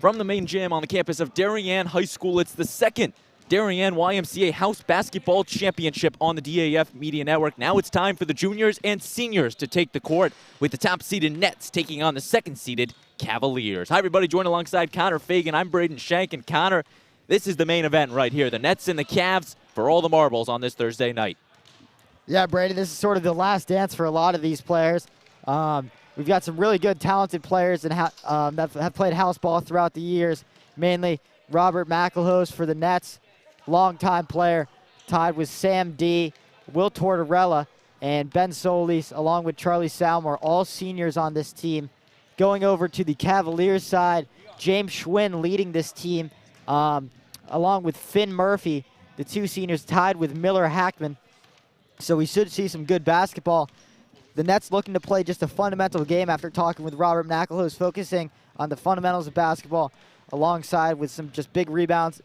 From the main gym on the campus of Darien High School, it's the second Darien YMCA House Basketball Championship on the DAF Media Network. Now it's time for the juniors and seniors to take the court, with the top-seeded Nets taking on the second-seeded Cavaliers. Hi, everybody. Joined alongside Connor Fagan. I'm Braden Shank. And Connor, this is the main event right here. The Nets and the Cavs for all the marbles on this Thursday night. Yeah, Brady, this is sort of the last dance for a lot of these players. We've got some really good, talented players that have played house ball throughout the years, mainly Robert McElhose for the Nets, longtime player, tied with Sam D, Will Tortorella, and Ben Solis, along with Charlie Salmore, all seniors on this team. Going over to the Cavaliers side, James Schwinn leading this team, along with Finn Murphy, the two seniors tied with Miller Hackman. So we should see some good basketball. The Nets looking to play just a fundamental game after talking with Robert McElhose, focusing on the fundamentals of basketball alongside with some just big rebounds,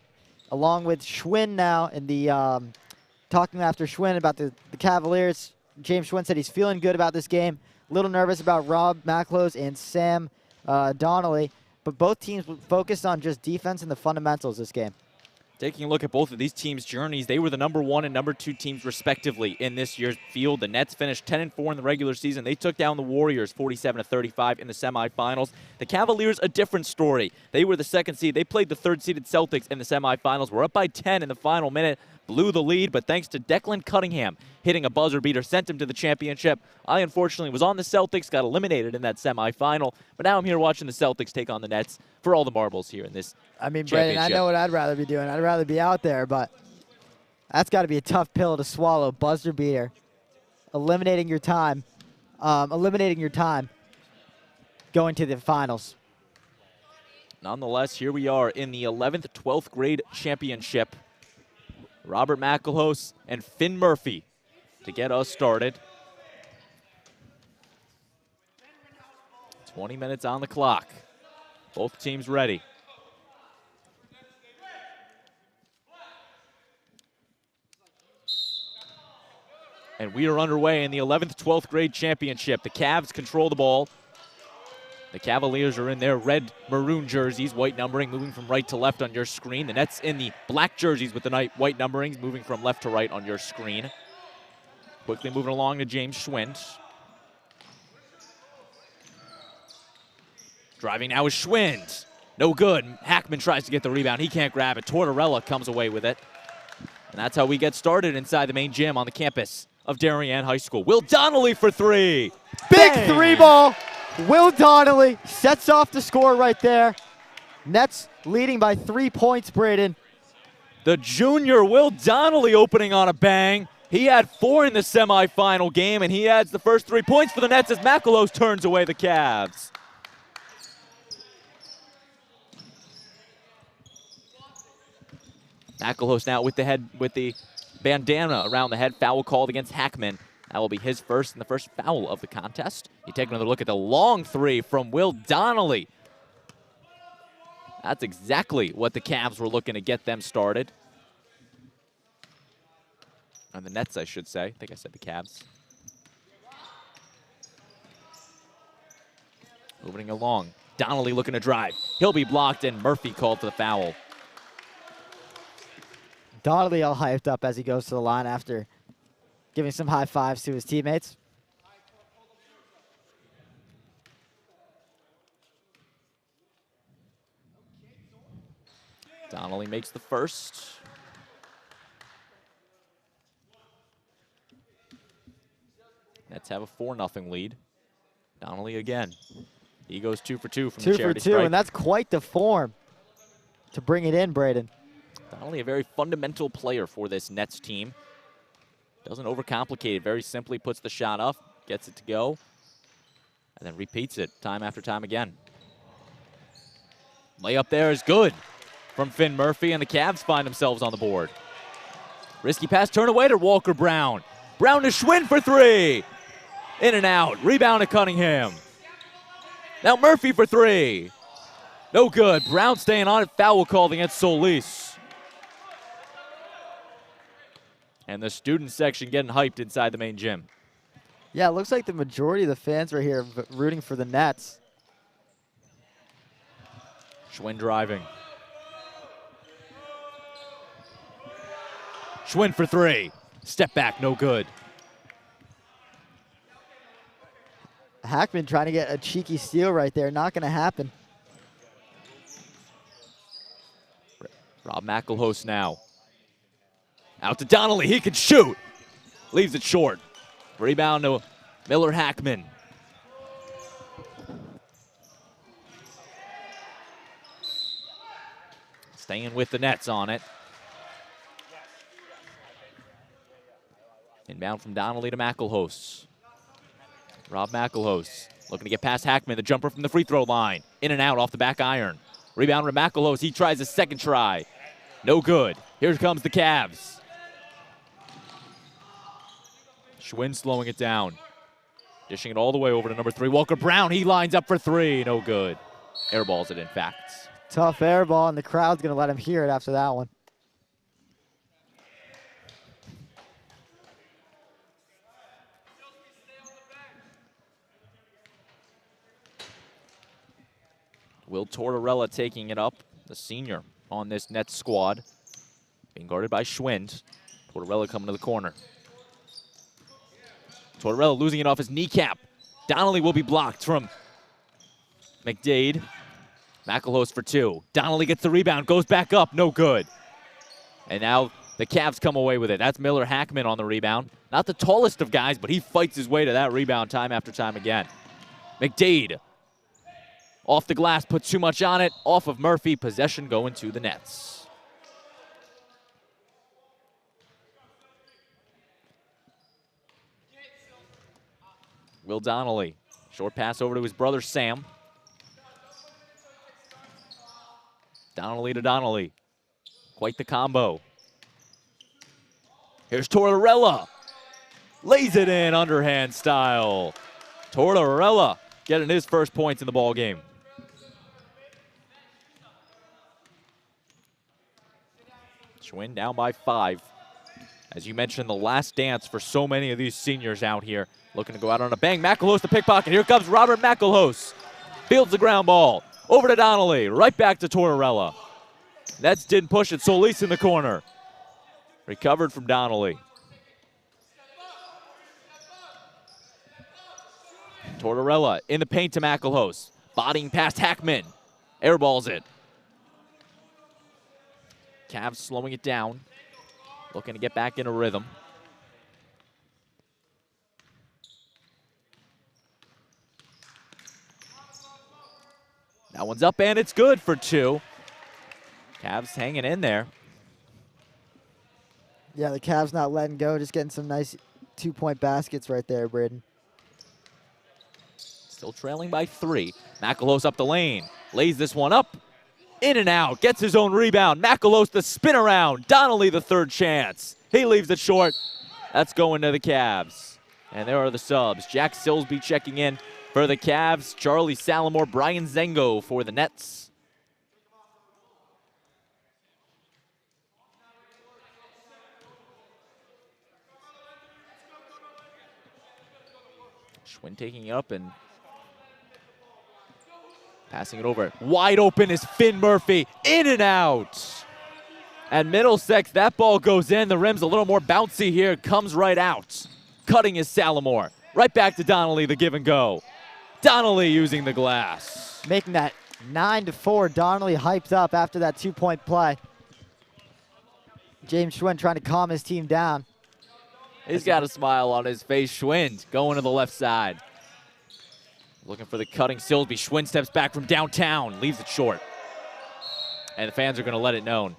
along with Schwinn now. And the talking after Schwinn about the Cavaliers, James Schwinn said he's feeling good about this game. A little nervous about Rob McElhose and Sam Donnelly, but both teams focused on just defense and the fundamentals this game. Taking a look at both of these teams' journeys, they were the #1 and #2 teams respectively in this year's field. The Nets finished 10-4 in the regular season. They took down the Warriors 47-35 in the semifinals. The Cavaliers, a different story. They were the second seed. They played the third-seeded Celtics in the semifinals. Were up by 10 in the final minute, blew the lead, but thanks to Declan Cunningham hitting a buzzer beater, sent him to the championship. I, unfortunately, was on the Celtics, got eliminated in that semifinal, but now I'm here watching the Celtics take on the Nets for all the marbles here in this Brandon, I know what I'd rather be doing. I'd rather be out there, but that's got to be a tough pill to swallow. Buzzer beater, eliminating your time going to the finals. Nonetheless, here we are in the 11th, 12th grade championship. Robert McElhose and Finn Murphy to get us started. 20 minutes on the clock. Both teams ready. And we are underway in the 11th, 12th grade championship. The Cavs control the ball. The Cavaliers are in their red maroon jerseys, white numbering, moving from right to left on your screen. The Nets in the black jerseys with the white numberings, moving from left to right on your screen. Quickly moving along to James Schwinn. Driving now is Schwinn. No good. Hackman tries to get the rebound. He can't grab it. Tortorella comes away with it. And that's how we get started inside the main gym on the campus of Darien High School. Will Donnelly for three. Big three ball. Will Donnelly sets off the score right there. Nets leading by 3 points, Braden. The junior Will Donnelly opening on a bang. He had 4 in the semifinal game, and he adds the first 3 points for the Nets as McElhose turns away the Cavs. McElhose now with the bandana around the head. Foul called against Hackman. That will be his first and the first foul of the contest. You take another look at the long three from Will Donnelly. That's exactly what the Cavs were looking to get them started. And the Nets, I should say. I think I said the Cavs. Moving along. Donnelly looking to drive. He'll be blocked, and Murphy called for the foul. Donnelly all hyped up as he goes to the line after giving some high fives to his teammates. Donnelly makes the first. Nets have a 4-0 lead. Donnelly again. He goes 2 for 2 from the charity stripe. 2 for 2, and that's quite the form to bring it in, Braden. Donnelly, a very fundamental player for this Nets team. Doesn't overcomplicate it. Very simply puts the shot up, gets it to go, and then repeats it time after time again. Layup there is good from Finn Murphy, and the Cavs find themselves on the board. Risky pass, turn away to Walker Brown. Brown to Schwinn for 3. In and out. Rebound to Cunningham. Now Murphy for 3. No good. Brown staying on it. Foul called against Solis. And the student section getting hyped inside the main gym. Yeah, it looks like the majority of the fans right here rooting for the Nets. Schwinn driving. Schwinn for three. Step back, no good. Hackman trying to get a cheeky steal right there. Not going to happen. Rob McElhouse now. Out to Donnelly. He can shoot. Leaves it short. Rebound to Miller Hackman. Staying with the Nets on it. Inbound from Donnelly to McElhouse. Rob McElhouse looking to get past Hackman. The jumper from the free throw line. In and out off the back iron. Rebound from McElhouse. He tries a second try. No good. Here comes the Cavs. Schwinn slowing it down. Dishing it all the way over to number 3. Walker Brown, he lines up for 3. No good. Airballs it, in fact. Tough air ball, and the crowd's going to let him hear it after that one. Will Tortorella taking it up, the senior on this Nets squad. Being guarded by Schwinn. Tortorella coming to the corner. Tortorella losing it off his kneecap. Donnelly will be blocked from McDade. McElhouse for 2. Donnelly gets the rebound, goes back up, no good. And now the Cavs come away with it. That's Miller Hackman on the rebound. Not the tallest of guys, but he fights his way to that rebound time after time again. McDade off the glass, puts too much on it. Off of Murphy, possession going to the Nets. Will Donnelly, short pass over to his brother Sam. Donnelly to Donnelly. Quite the combo. Here's Tortorella. Lays it in, underhand style. Tortorella getting his first points in the ball game. Schwinn down by 5. As you mentioned, the last dance for so many of these seniors out here. Looking to go out on a bang. McElhouse the pickpocket. Here comes Robert McElhouse. Fields the ground ball. Over to Donnelly. Right back to Tortorella. Nets didn't push it. Solis in the corner. Recovered from Donnelly. Tortorella in the paint to McElhouse. Bodying past Hackman. Airballs it. Cavs slowing it down. Looking to get back in a rhythm. That one's up and it's good for 2. Cavs hanging in there. Yeah, the Cavs not letting go, just getting some nice 2-point baskets right there, Braden. Still trailing by 3. McElhouse up the lane. Lays this one up. In and out. Gets his own rebound. McElhouse the spin around. Donnelly the third chance. He leaves it short. That's going to the Cavs. And there are the subs. Jack Silsby checking in for the Cavs. Charlie Salamore, Brian Zengo for the Nets. Schwinn taking it up and passing it over. Wide open is Finn Murphy. In and out. At Middlesex, that ball goes in. The rim's a little more bouncy here. Comes right out. Cutting is Salamore. Right back to Donnelly, the give and go. Donnelly using the glass. Making that 9-4. Donnelly hyped up after that 2-point play. James Schwinn trying to calm his team down. He's got a smile on his face. Schwinn going to the left side. Looking for the cutting Silsby. Schwinn steps back from downtown. Leaves it short. And the fans are going to let it known.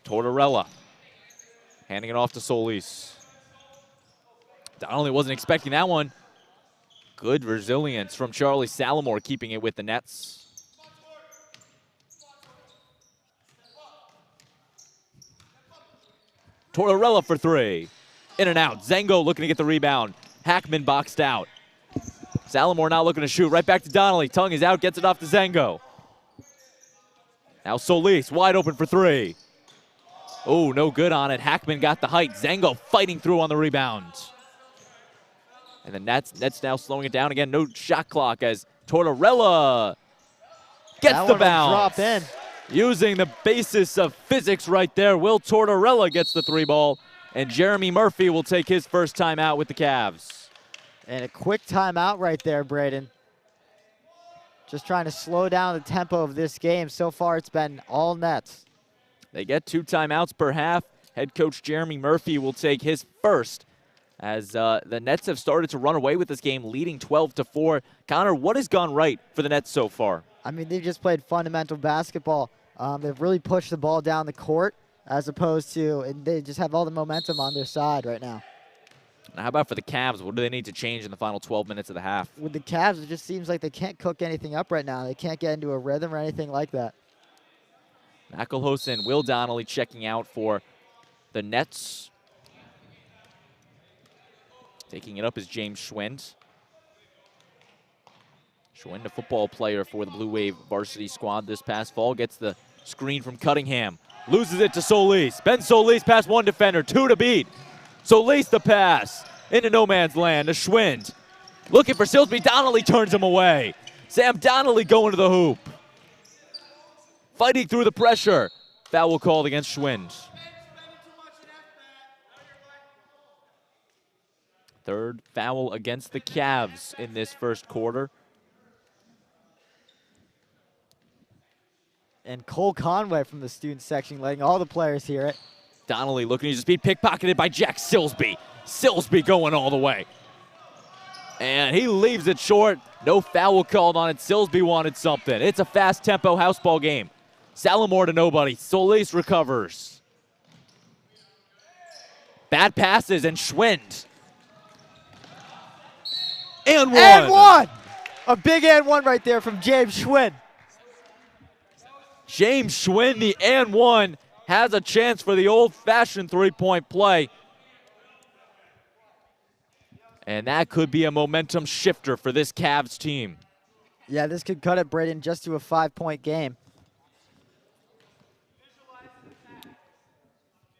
Tortorella handing it off to Solis. Donnelly wasn't expecting that one. Good resilience from Charlie Salamore keeping it with the Nets. Tortorella for 3. In and out. Zengo looking to get the rebound. Hackman boxed out. Salamore now looking to shoot. Right back to Donnelly. Tongue is out. Gets it off to Zengo. Now Solis wide open for 3. Oh, no good on it. Hackman got the height. Zango fighting through on the rebound. And the Nets now slowing it down again. No shot clock as Tortorella gets the bounce. Drop in. Using the basis of physics right there, Will Tortorella gets the 3 ball, and Jeremy Murphy will take his first timeout with the Cavs. And a quick timeout right there, Braden. Just trying to slow down the tempo of this game. So far, it's been all Nets. They get 2 timeouts per half. Head coach Jeremy Murphy will take his first as the Nets have started to run away with this game, leading 12-4. Connor, what has gone right for the Nets so far? I mean, they've just played fundamental basketball. They've really pushed the ball down the court as opposed to, and they just have all the momentum on their side right now. Now, how about for the Cavs? What do they need to change in the final 12 minutes of the half? With the Cavs, it just seems like they can't cook anything up right now. They can't get into a rhythm or anything like that. McElhose and Will Donnelly checking out for the Nets. Taking it up is James Schwind. Schwind, a football player for the Blue Wave varsity squad this past fall, gets the screen from Cunningham. Loses it to Solis. Ben Solis past 1 defender, 2 to beat. Solis the pass into no man's land to Schwind. Looking for Silsby. Donnelly turns him away. Sam Donnelly going to the hoop. Fighting through the pressure. Foul called against Schwind. Third foul against the Cavs in this first quarter. And Cole Conway from the student section letting all the players hear it. Donnelly looking to use speed, pickpocketed by Jack Silsby. Silsby going all the way. And he leaves it short. No foul called on it. Silsby wanted something. It's a fast tempo house ball game. Salamore to nobody. Solis recovers. Bad passes and Schwind. And one. And one! A big and one right there from James Schwind. James Schwind, the and one, has a chance for the old-fashioned three-point play. And that could be a momentum shifter for this Cavs team. Yeah, this could cut it, Braden, just to a 5-point game.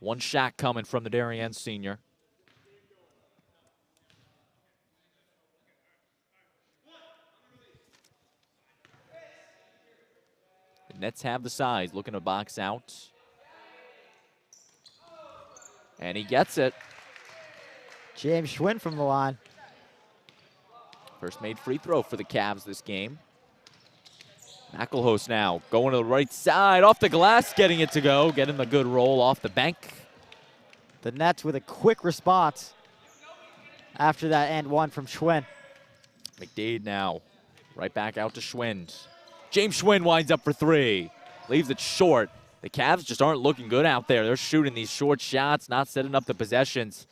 One shot coming from the Darien senior. The Nets have the size, looking to box out. And he gets it. James Schwind from the line. First made free throw for the Cavs this game. McElhose now going to the right side, off the glass, getting it to go, getting the good roll off the bank. The Nets with a quick response after that and one from Schwind. McDade now, right back out to Schwind. James Schwind winds up for 3. Leaves it short. The Cavs just aren't looking good out there. They're shooting these short shots, not setting up the possessions.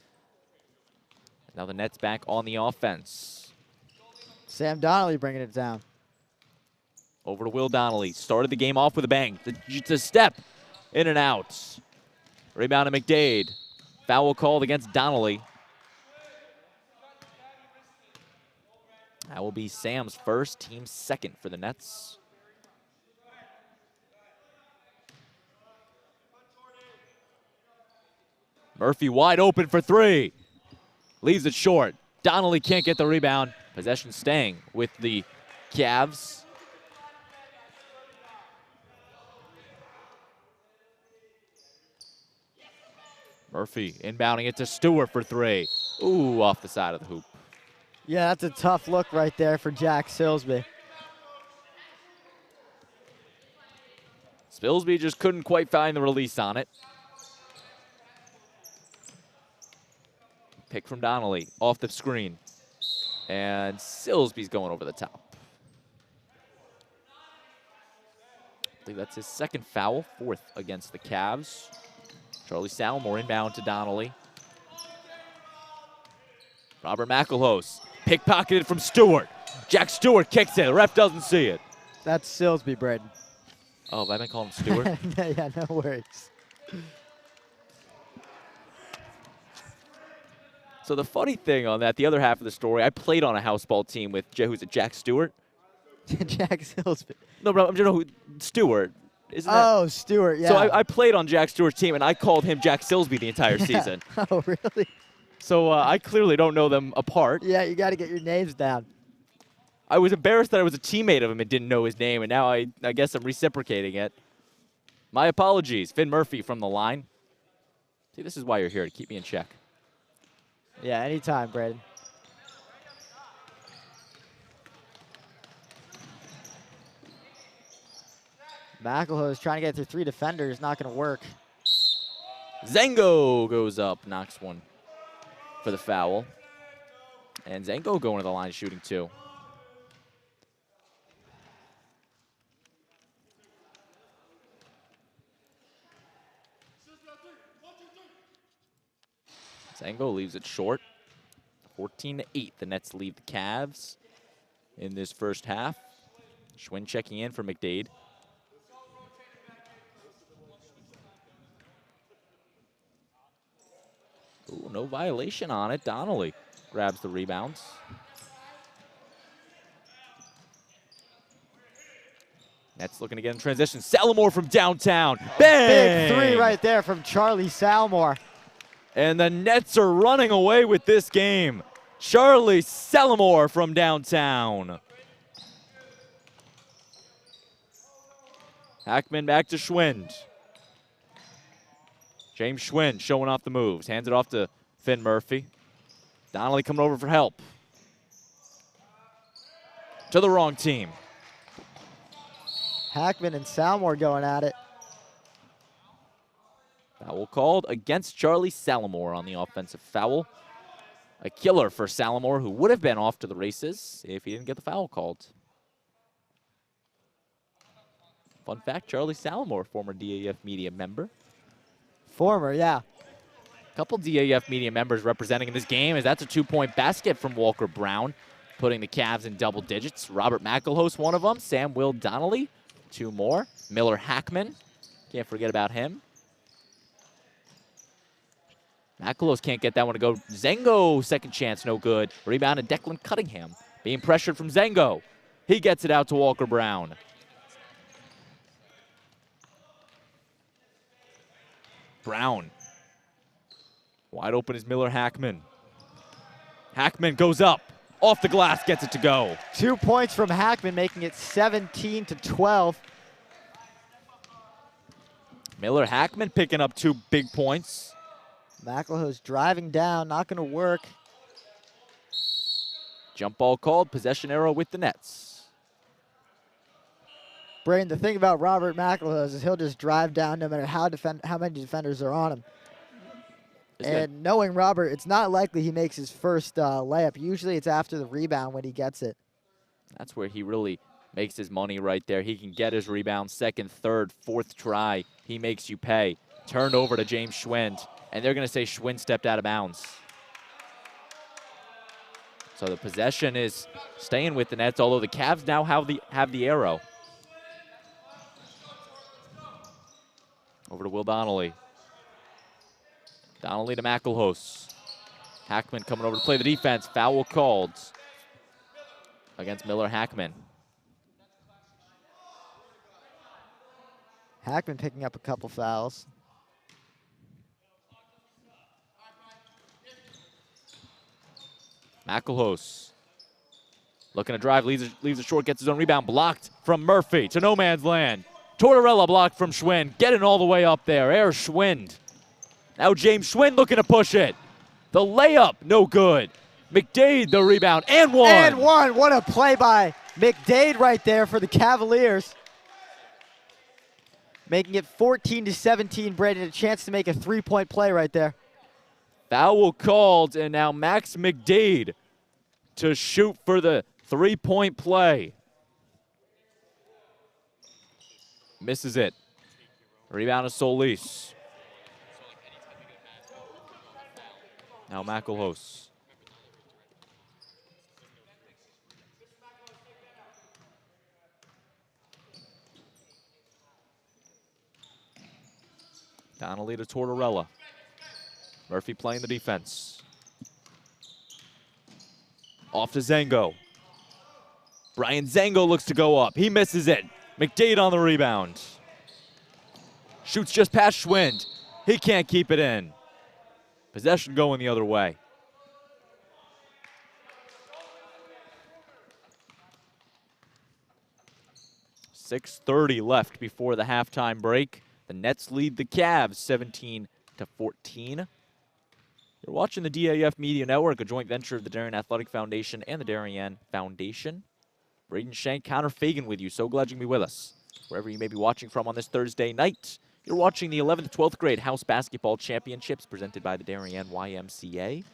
Now the Nets back on the offense. Sam Donnelly bringing it down. Over to Will Donnelly. Started the game off with a bang. The step in and out. Rebound to McDade. Foul called against Donnelly. That will be Sam's first, team second for the Nets. Murphy wide open for 3. Leaves it short. Donnelly can't get the rebound. Possession staying with the Cavs. Murphy inbounding it to Stewart for 3. Ooh, off the side of the hoop. Yeah, that's a tough look right there for Jack Silsby. Silsby just couldn't quite find the release on it. Pick from Donnelly off the screen. And Silsby's going over the top. I believe that's his second foul, 4th against the Cavs. Charlie Salamore inbound to Donnelly. Robert McElhose, pickpocketed from Stewart. Jack Stewart kicks it. The ref doesn't see it. That's Silsby, Braden. Oh, have I been calling him Stewart? Yeah, no worries. So the funny thing on that, the other half of the story, I played on a house ball team with, who's it, Jack Stewart? Jack Silsby. No, bro, I'm just know who Stewart. Isn't that? Oh, Stewart, yeah. So I played on Jack Stewart's team, and I called him Jack Silsby the entire season. Oh, really? So I clearly don't know them apart. Yeah, you got to get your names down. I was embarrassed that I was a teammate of him and didn't know his name, and now I guess I'm reciprocating it. My apologies. Finn Murphy from the line. See, this is why you're here, to keep me in check. Yeah, anytime, Braden. McElhoe is trying to get through 3 defenders. Not going to work. Zango goes up, knocks one for the foul. And Zango going to the line shooting 2. Zango leaves it short. 14-8, the Nets lead the Cavs in this first half. Schwinn checking in for McDade. Ooh, no violation on it. Donnelly grabs the rebounds. Nets looking to get in transition. Salamore from downtown. Bang! Big 3 right there from Charlie Salmore. And the Nets are running away with this game. Charlie Salamore from downtown. Hackman back to Schwind. James Schwind showing off the moves. Hands it off to Finn Murphy. Donnelly coming over for help. To the wrong team. Hackman and Salmore going at it. Foul called against Charlie Salamore on the offensive foul. A killer for Salamore, who would have been off to the races if he didn't get the foul called. Fun fact, Charlie Salamore, former DAF Media member. Former, yeah. A couple DAF Media members representing in this game, as that's a 2-point basket from Walker Brown, putting the Cavs in double digits. Robert McElhoe, one of them. Sam Will Donnelly, 2 more. Miller Hackman, can't forget about him. McElhoe can't get that one to go. Zango, second chance, no good. Rebound to Declan Cunningham. Being pressured from Zango. He gets it out to Walker Brown. Brown. Wide open is Miller Hackman. Hackman goes up. Off the glass, gets it to go. 2 points from Hackman, making it 17-12. Miller Hackman picking up 2 big points. McElhoe's driving down, not going to work. Jump ball called, possession arrow with the Nets. Braden, the thing about Robert McElhoe is he'll just drive down no matter how many defenders are on him. And knowing Robert, it's not likely he makes his first layup. Usually it's after the rebound when he gets it. That's where he really makes his money right there. He can get his rebound second, third, fourth try. He makes you pay. Turned over to James Schwind. And they're going to say Schwind stepped out of bounds. So the possession is staying with the Nets, although the Cavs now have the arrow. Over to Will Donnelly. Donnelly to McElhoe. Hackman coming over to play the defense. Foul called against Miller Hackman. Hackman picking up a couple fouls. McElhoe looking to drive, leaves it short, gets his own rebound, blocked from Murphy to no man's land. Tortorella blocked from Schwind, getting all the way up there. Air Schwind. Now James Schwind looking to push it. The layup, no good. McDade the rebound, and one. And one. What a play by McDade right there for the Cavaliers. Making it 14-17, Braden, a chance to make a 3-point play right there. Foul called, and now Max McDade to shoot for the 3-point play. Misses it. Rebound to Solis. Now McElhoe. Donnelly to Tortorella. Murphy playing the defense. Off to Zango. Brian Zango looks to go up. He misses it. McDade on the rebound. Shoots just past Schwind. He can't keep it in. Possession going the other way. .6:30 left before the halftime break. The Nets lead the Cavs 17-14. You're watching the DAF Media Network, a joint venture of the Darien Athletic Foundation and the Darien Foundation. Braden Shank, Connor Fagan with you. So glad you can be with us. Wherever you may be watching from on this Thursday night, you're watching the 11th, 12th grade house basketball championships presented by the Darien YMCA.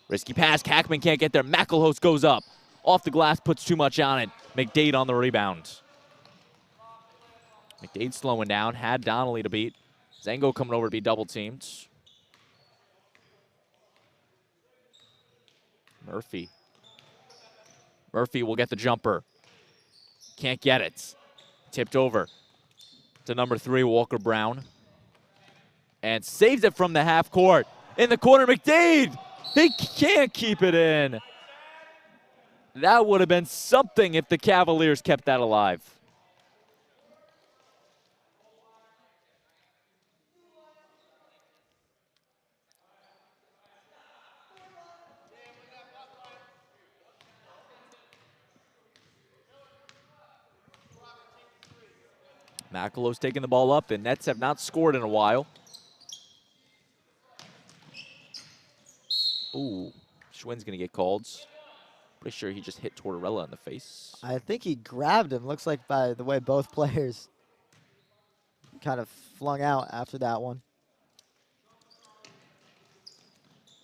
Risky pass, Hackman can't get there. McElhouse goes up. Off the glass, puts too much on it. McDade on the rebound. McDade slowing down, had Donnelly to beat. Zango coming over to be double teamed. Murphy will get the jumper. Can't get it. Tipped over to number 3, Walker Brown. And saves it from the half court. In the corner, McDade! He can't keep it in. That would have been something if the Cavaliers kept that alive. McElhouse taking the ball up. The Nets have not scored in a while. Ooh, Schwinn's going to get called. Pretty sure he just hit Tortorella in the face. I think he grabbed him. Looks like by the way both players kind of flung out after that one.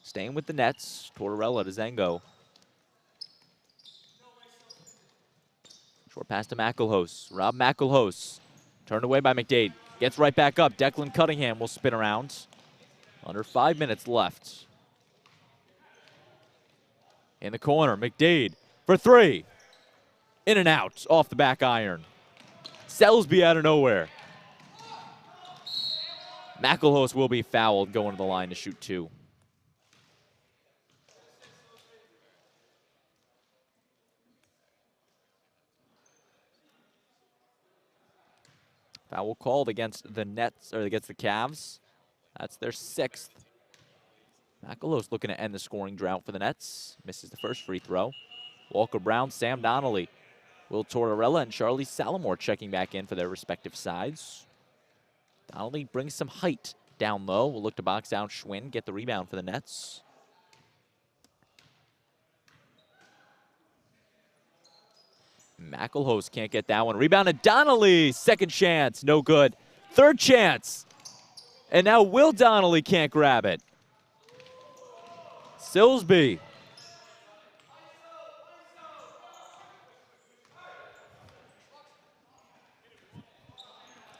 Staying with the Nets, Tortorella to Zango. Short pass to McElhouse. Rob McElhouse. Turned away by McDade. Gets right back up. Declan Cunningham will spin around. Under 5 minutes left. In the corner, McDade for 3. In and out, off the back iron. Selsby out of nowhere. McElhouse will be fouled going to the line to shoot 2. Foul called against the Nets, or against the Cavs. That's their 6th. McElhouse looking to end the scoring drought for the Nets. Misses the first free throw. Walker Brown, Sam Donnelly, Will Tortorella, and Charlie Salamore checking back in for their respective sides. Donnelly brings some height down low. We'll look to box out Schwinn, get the rebound for the Nets. McElhouse can't get that one. Rebound to Donnelly. Second chance, no good. Third chance. And now Will Donnelly can't grab it. Silsby.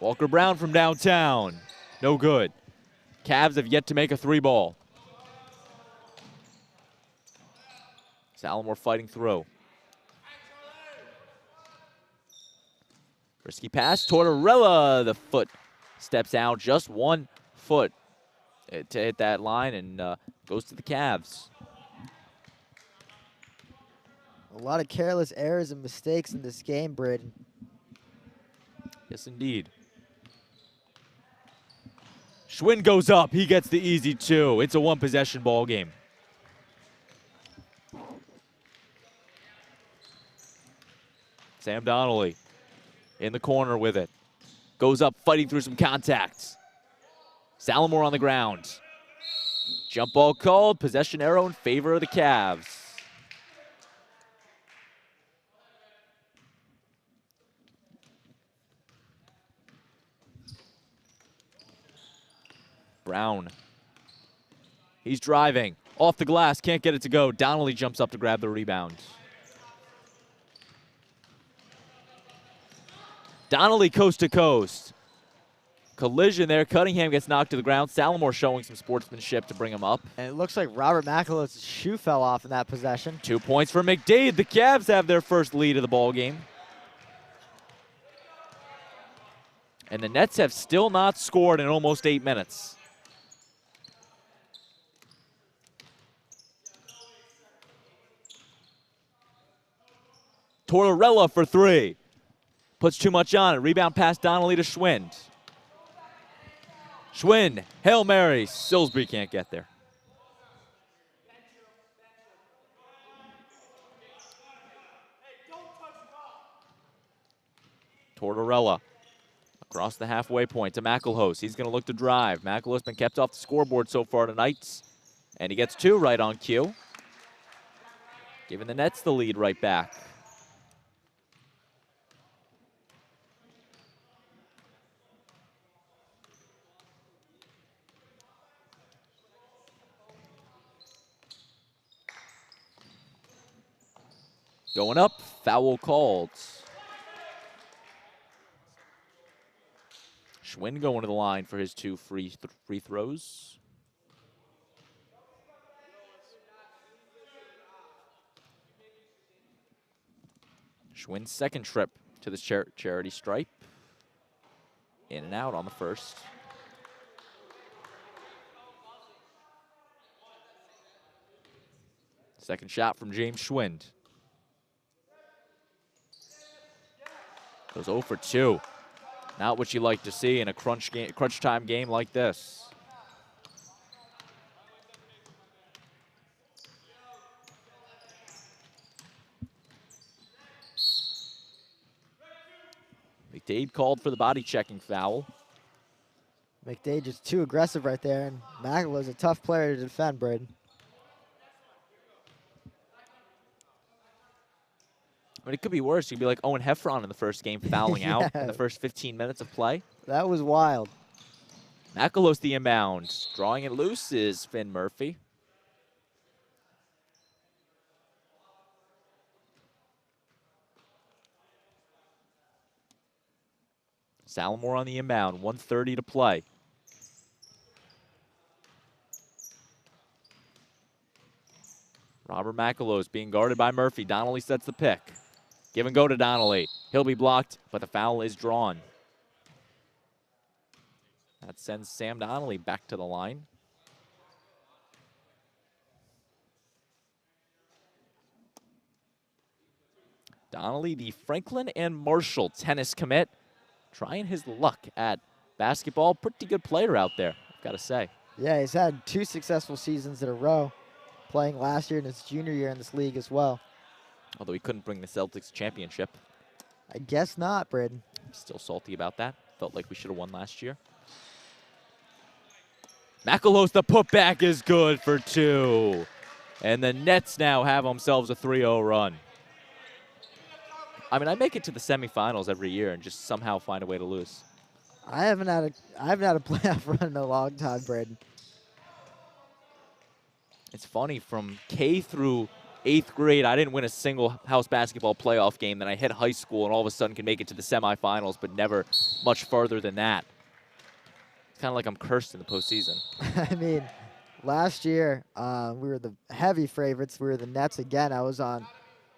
Walker Brown from downtown. No good. Cavs have yet to make a 3-ball. Salamore fighting through. Risky pass, Tortorella, the foot steps out, just 1 foot to hit that line, and goes to the Cavs. A lot of careless errors and mistakes in this game, Braden. Yes, indeed. Schwinn goes up, he gets the easy 2. It's a 1-possession ball game. Sam Donnelly in the corner with it. Goes up, fighting through some contacts. Salamore on the ground. Jump ball called. Possession arrow in favor of the Cavs. Brown. He's driving. Off the glass. Can't get it to go. Donnelly jumps up to grab the rebound. Donnelly coast to coast. Collision there. Cunningham gets knocked to the ground. Salamore showing some sportsmanship to bring him up. And it looks like Robert McElhose's shoe fell off in that possession. 2 points for McDade. The Cavs have their first lead of the ball game. And the Nets have still not scored in almost 8 minutes. Tortorella for 3. Puts too much on it. Rebound pass Donnelly to Schwind. Schwinn, Hail Mary. Silsbury can't get there. Tortorella across the halfway point to McElhose. He's going to look to drive. McElhose's been kept off the scoreboard so far tonight, and he gets 2 right on cue, giving the Nets the lead right back. Going up, foul called. Schwinn going to the line for his 2 free throws. Schwinn's second trip to the charity stripe. In and out on the first. Second shot from James Schwinn. Goes 0 for 2. Not what you like to see in a crunch time game like this. McDade called for the body checking foul. McDade just too aggressive right there, and McElhoe's a tough player to defend, Braden. I mean, it could be worse. You'd be like Owen Heffron in the first game, fouling Yeah. out in the first 15 minutes of play. That was wild. McElhose the inbound. Drawing it loose is Finn Murphy. Salamore on the inbound, 1:30 to play. Robert McElhose being guarded by Murphy. Donnelly sets the pick. Give and go to Donnelly. He'll be blocked, but the foul is drawn. That sends Sam Donnelly back to the line. Donnelly, the Franklin and Marshall tennis commit, trying his luck at basketball. Pretty good player out there, I've got to say. Yeah, he's had 2 successful seasons in a row, playing last year and his junior year in this league as well. Although he couldn't bring the Celtics championship. I guess not, Braden. I'm still salty about that. Felt like we should have won last year. McElhose, the putback is good for 2. And the Nets now have themselves a 3-0 run. I mean, I make it to the semifinals every year and just somehow find a way to lose. I haven't had a playoff run in a long time, Braden. It's funny, from K through 8th grade, I didn't win a single house basketball playoff game. Then I hit high school and all of a sudden can make it to the semifinals, but never much further than that. It's kind of like I'm cursed in the postseason. I mean, last year, we were the heavy favorites. We were the Nets again. I was on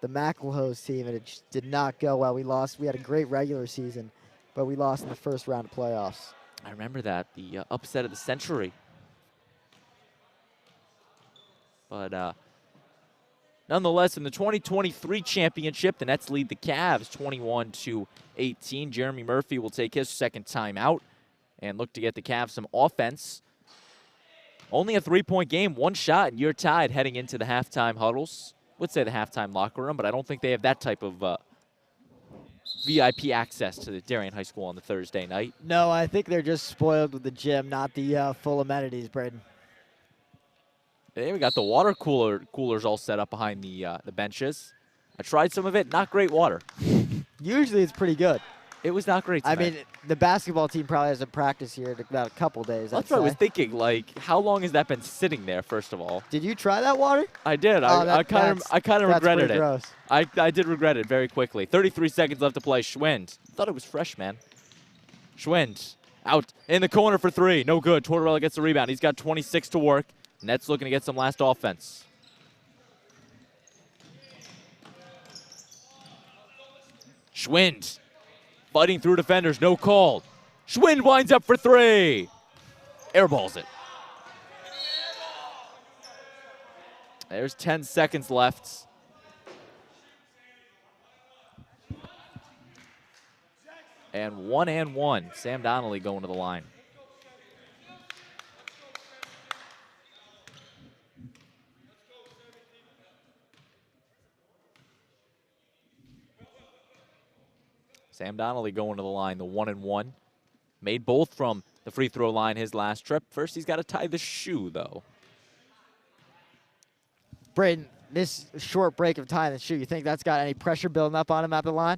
the McElhose team, and it just did not go well. We lost. We had a great regular season, but we lost in the first round of playoffs. I remember that, the upset of the century. But nonetheless, in the 2023 championship, the Nets lead the Cavs 21-18. Jeremy Murphy will take his second time out and look to get the Cavs some offense. Only a 3-point game, 1 shot, and you're tied heading into the halftime huddles. Would say the halftime locker room, but I don't think they have that type of VIP access to the Darien High School on the Thursday night. No, I think they're just spoiled with the gym, not the full amenities, Braden. Hey, we got the water coolers all set up behind the benches. I tried some of it, not great water. Usually it's pretty good. It was not great tonight. I mean, the basketball team probably hasn't practiced here in about a couple days. That's what I was thinking. Like, how long has that been sitting there? First of all, did you try that water? I did. I kind of regretted it. Gross. I did regret it very quickly. 33 seconds left to play. Schwind. Thought it was fresh, man. Schwind out in the corner for 3. No good. Tortorella gets the rebound. He's got 26 to work. Nets looking to get some last offense. Schwind fighting through defenders. No call. Schwind winds up for 3. Airballs it. There's 10 seconds left. And 1 and 1. Sam Donnelly going to the line. Sam Donnelly going to the line, the 1-1. Made both from the free throw line his last trip. First, he's got to tie the shoe, though. Braden, this short break of tying the shoe, you think that's got any pressure building up on him at the line?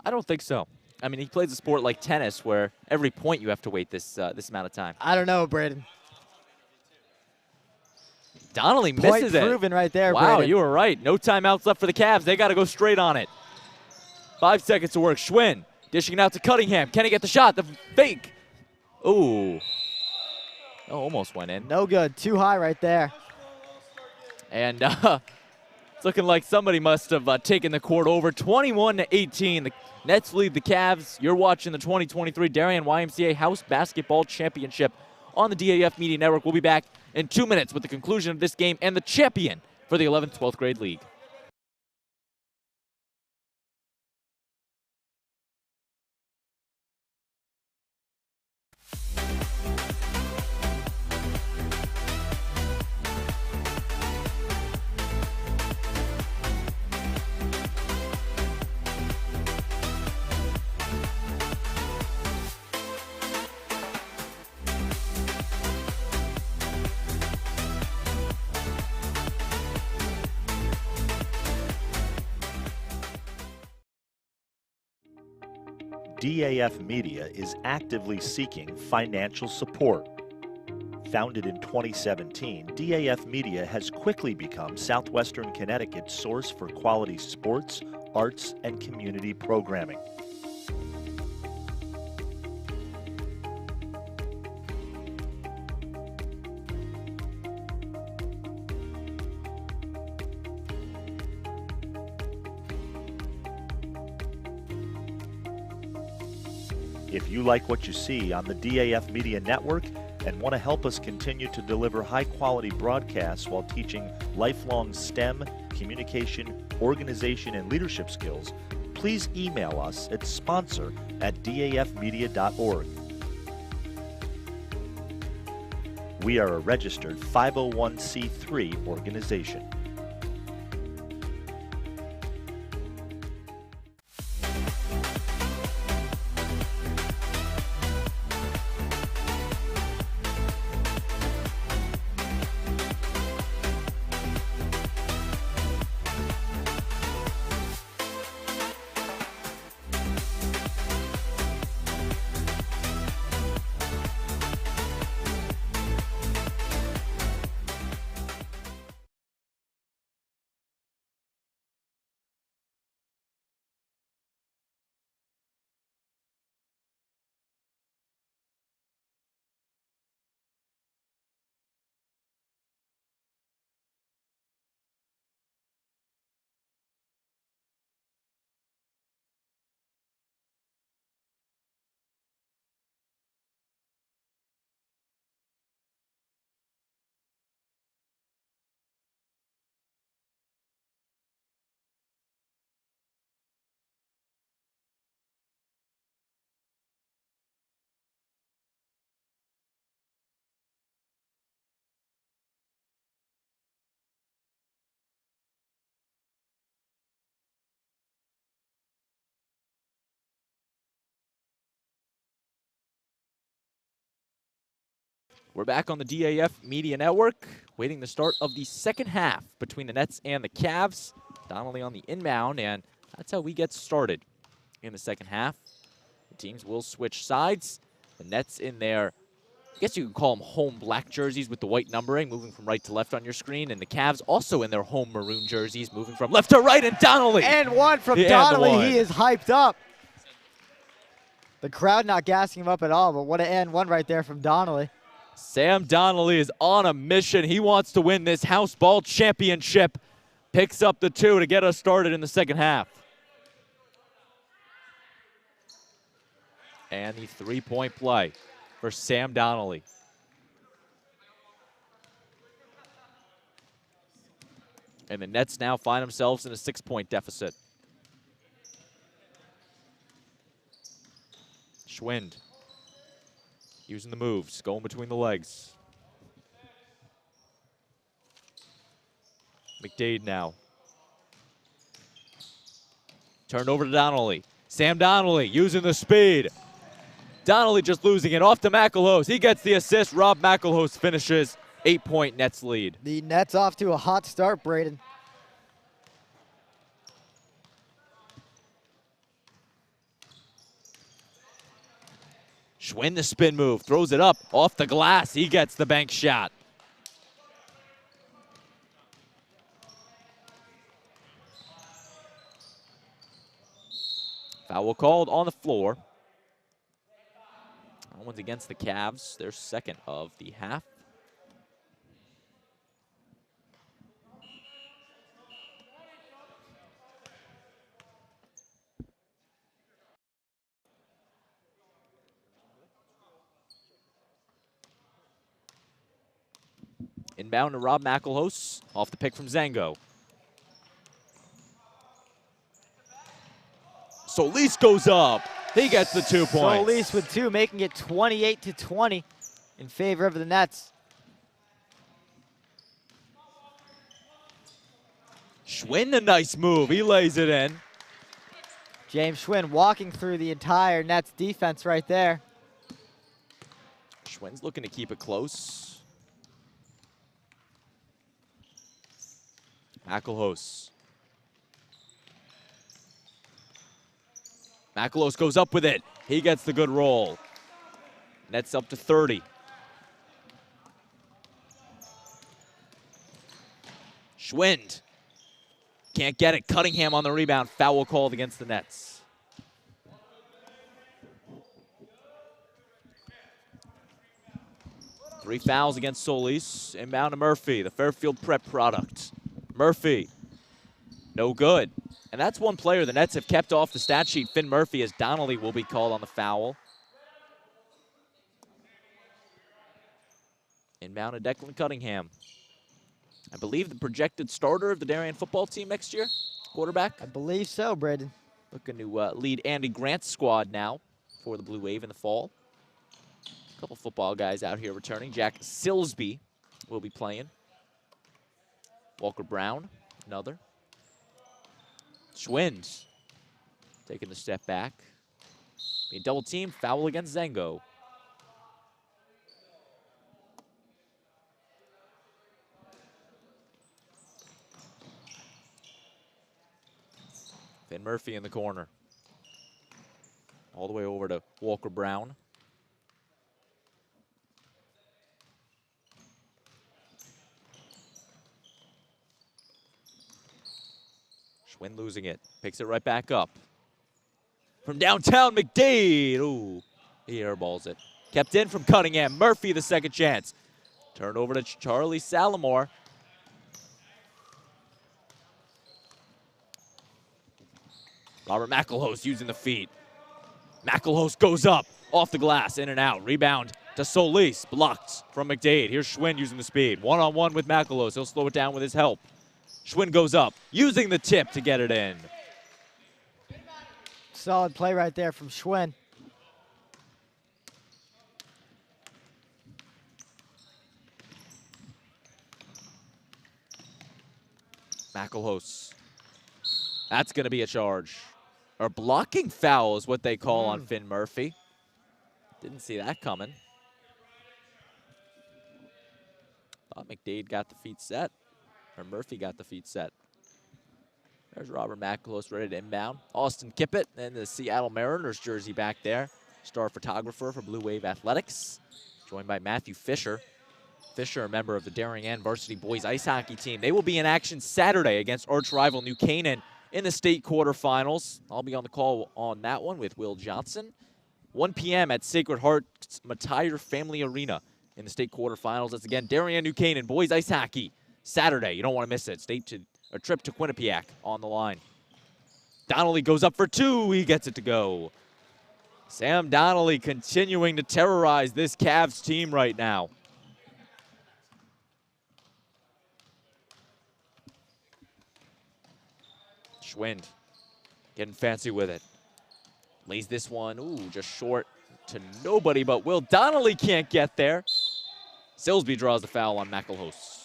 I don't think so. I mean, he plays a sport like tennis where every point you have to wait this amount of time. I don't know, Braden. Donnelly misses it. Point proven right there, Wow, Braden. you were right. No timeouts left for the Cavs. They got to go straight on it. 5 seconds to work. Schwinn dishing it out to Cunningham. Can he get the shot? The fake. Ooh. Oh, almost went in. No good. Too high right there. And it's looking like somebody must have taken the court over. 21-18. The Nets lead the Cavs. You're watching the 2023 Darien YMCA House Basketball Championship on the DAF Media Network. We'll be back in 2 minutes with the conclusion of this game and the champion for the 11th, 12th grade league. DAF Media is actively seeking financial support. Founded in 2017, DAF Media has quickly become Southwestern Connecticut's source for quality sports, arts, and community programming. If you like what you see on the DAF Media Network and want to help us continue to deliver high-quality broadcasts while teaching lifelong STEM, communication, organization, and leadership skills, please email us at sponsor@dafmedia.org. We are a registered 501c3 organization. We're back on the DAF Media Network, waiting the start of the second half between the Nets and the Cavs. Donnelly on the inbound, and that's how we get started in the second half. The teams will switch sides. The Nets in their, I guess you could call them home black jerseys with the white numbering, moving from right to left on your screen, and the Cavs also in their home maroon jerseys, moving from left to right, and Donnelly. And one from Donnelly. He is hyped up. The crowd not gassing him up at all, but what an and one right there from Donnelly. Sam Donnelly is on a mission. He wants to win this house ball championship. Picks up the 2 to get us started in the second half. And the three-point play for Sam Donnelly. And the Nets now find themselves in a 6-point deficit. Schwind using the moves, going between the legs. McDade now. Turned over to Donnelly. Sam Donnelly using the speed. Donnelly just losing it off to McElhose. He gets the assist. Rob McElhose finishes. 8-point Nets lead. The Nets off to a hot start, Braden. Schwinn the spin move, throws it up off the glass. He gets the bank shot. Foul called on the floor. That one's against the Cavs, their second of the half. Inbound to Rob McElhose, off the pick from Zango. Solis goes up. He gets the 2 points. Solis with 2, making it 28-20 in favor of the Nets. Schwinn, a nice move. He lays it in. James Schwinn walking through the entire Nets defense right there. Schwinn's looking to keep it close. McElhose. McElhose goes up with it. He gets the good roll. Nets up to 30. Schwind. Can't get it. Cunningham on the rebound. Foul called against the Nets. Three fouls against Solis. Inbound to Murphy, the Fairfield Prep product. Murphy, no good. And that's one player the Nets have kept off the stat sheet, Finn Murphy, as Donnelly will be called on the foul. Inbound to Declan Cunningham. I believe the projected starter of the Darien football team next year, quarterback. I believe so, Braden. Looking to lead Andy Grant's squad now for the Blue Wave in the fall. A couple football guys out here returning. Jack Silsby will be playing. Walker Brown, another. Schwind taking the step back. Being double teamed, foul against Zango. Finn Murphy in the corner. All the way over to Walker Brown. Schwinn losing it. Picks it right back up. From downtown, McDade. Ooh, he airballs it. Kept in from Cunningham. Murphy, the second chance. Turned over to Charlie Salamore. Robert McElhose using the feet. McElhose goes up, off the glass, in and out. Rebound to Solis, blocked from McDade. Here's Schwinn using the speed. One-on-one with McElhose. He'll slow it down with his help. Schwinn goes up, using the tip to get it in. Solid play right there from Schwinn. McElhose. That's going to be a charge. Or blocking foul is what they call on Finn Murphy. Didn't see that coming. Thought McDade got the feet set. Or Murphy got the feet set. There's Robert McElhose ready to inbound. Austin Kippett in the Seattle Mariners jersey back there. Star photographer for Blue Wave Athletics. Joined by Matthew Fisher. Fisher, a member of the Darien varsity boys ice hockey team. They will be in action Saturday against arch rival New Canaan in the state quarterfinals. I'll be on the call on that one with Will Johnson. 1 p.m. at Sacred Heart's Matire Family Arena in the state quarterfinals. That's again Darien New Canaan boys ice hockey Saturday. You don't want to miss it. A trip to Quinnipiac on the line. Donnelly goes up for 2. He gets it to go. Sam Donnelly continuing to terrorize this Cavs team right now. Schwind getting fancy with it. Lays this one, ooh, just short to nobody but Will. Donnelly can't get there. Silsby draws the foul on McElhose.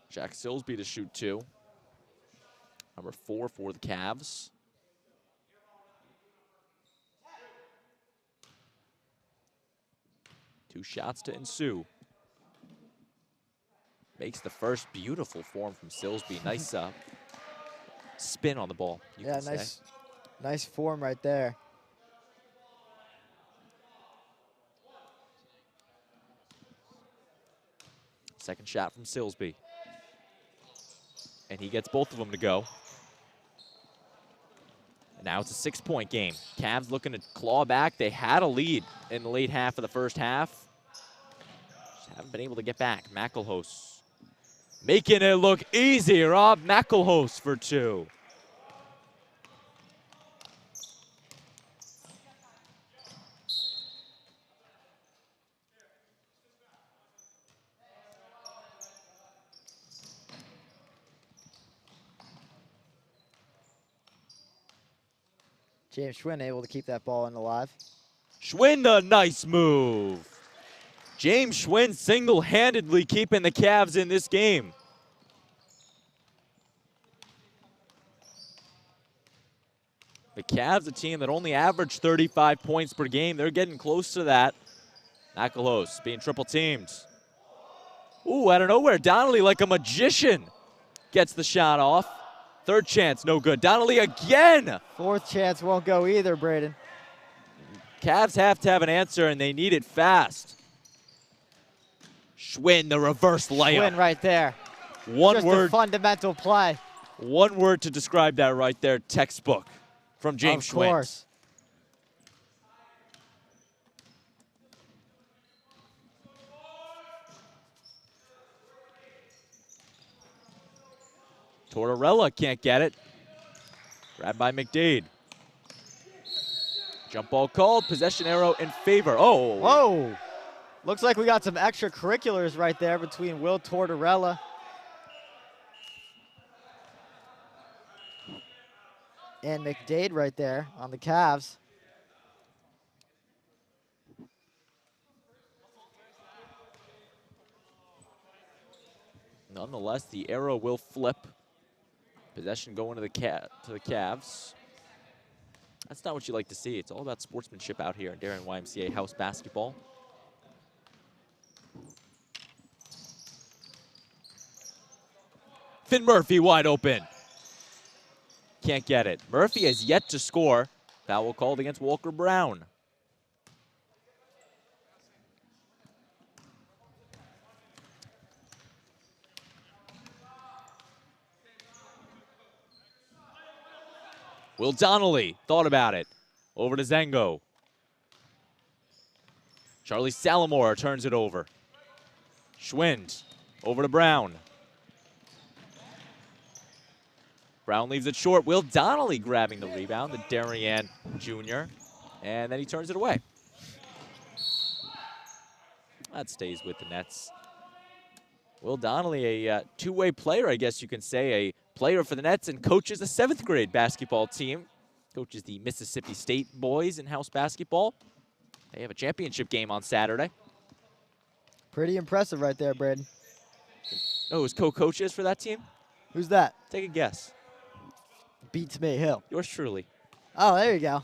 Jack Silsby to shoot 2. Number 4 for the Cavs. Two shots to ensue. Makes the first. Beautiful form from Silsby. Nice spin on the ball, you can say. Nice form right there. Second shot from Silsby. And he gets both of them to go. And now it's a 6-point game. Cavs looking to claw back. They had a lead in the late half of the first half. Just haven't been able to get back. McElhouse making it look easy. Rob McElhouse for 2. James Schwinn able to keep that ball in alive. Schwinn, the nice move. James Schwinn single-handedly keeping the Cavs in this game. The Cavs, a team that only averaged 35 points per game. They're getting close to that. McElhouse being triple teamed. Ooh, out of nowhere, Donnelly like a magician gets the shot off. Third chance, no good. Donnelly again. Fourth chance won't go either, Braden. Cavs have to have an answer, and they need it fast. Schwinn, the reverse layup. Schwinn right there. One word. A fundamental play. One word to describe that right there, textbook from James Schwinn. Of course. Tortorella can't get it. Grabbed by McDade. Jump ball called, possession arrow in favor. Oh. Whoa. Looks like we got some extracurriculars right there between Will Tortorella and McDade right there on the Cavs. Nonetheless, the arrow will flip. Possession going to the Cavs. That's not what you like to see. It's all about sportsmanship out here in Darien YMCA house basketball. Finn Murphy wide open. Can't get it. Murphy has yet to score. Foul called against Walker Brown. Will Donnelly thought about it. Over to Zengo. Charlie Salamore turns it over. Schwind over to Brown. Brown leaves it short. Will Donnelly grabbing the rebound, the Darien Jr. And then he turns it away. That stays with the Nets. Will Donnelly, a two-way player, I guess you can say, a player for the Nets and coaches a 7th grade basketball team. Coaches the Mississippi State boys in house basketball. They have a championship game on Saturday. Pretty impressive right there, Braden. Oh, who's co-coaches for that team? Who's that? Take a guess. Beats me, Hill. Yours truly. Oh, there you go.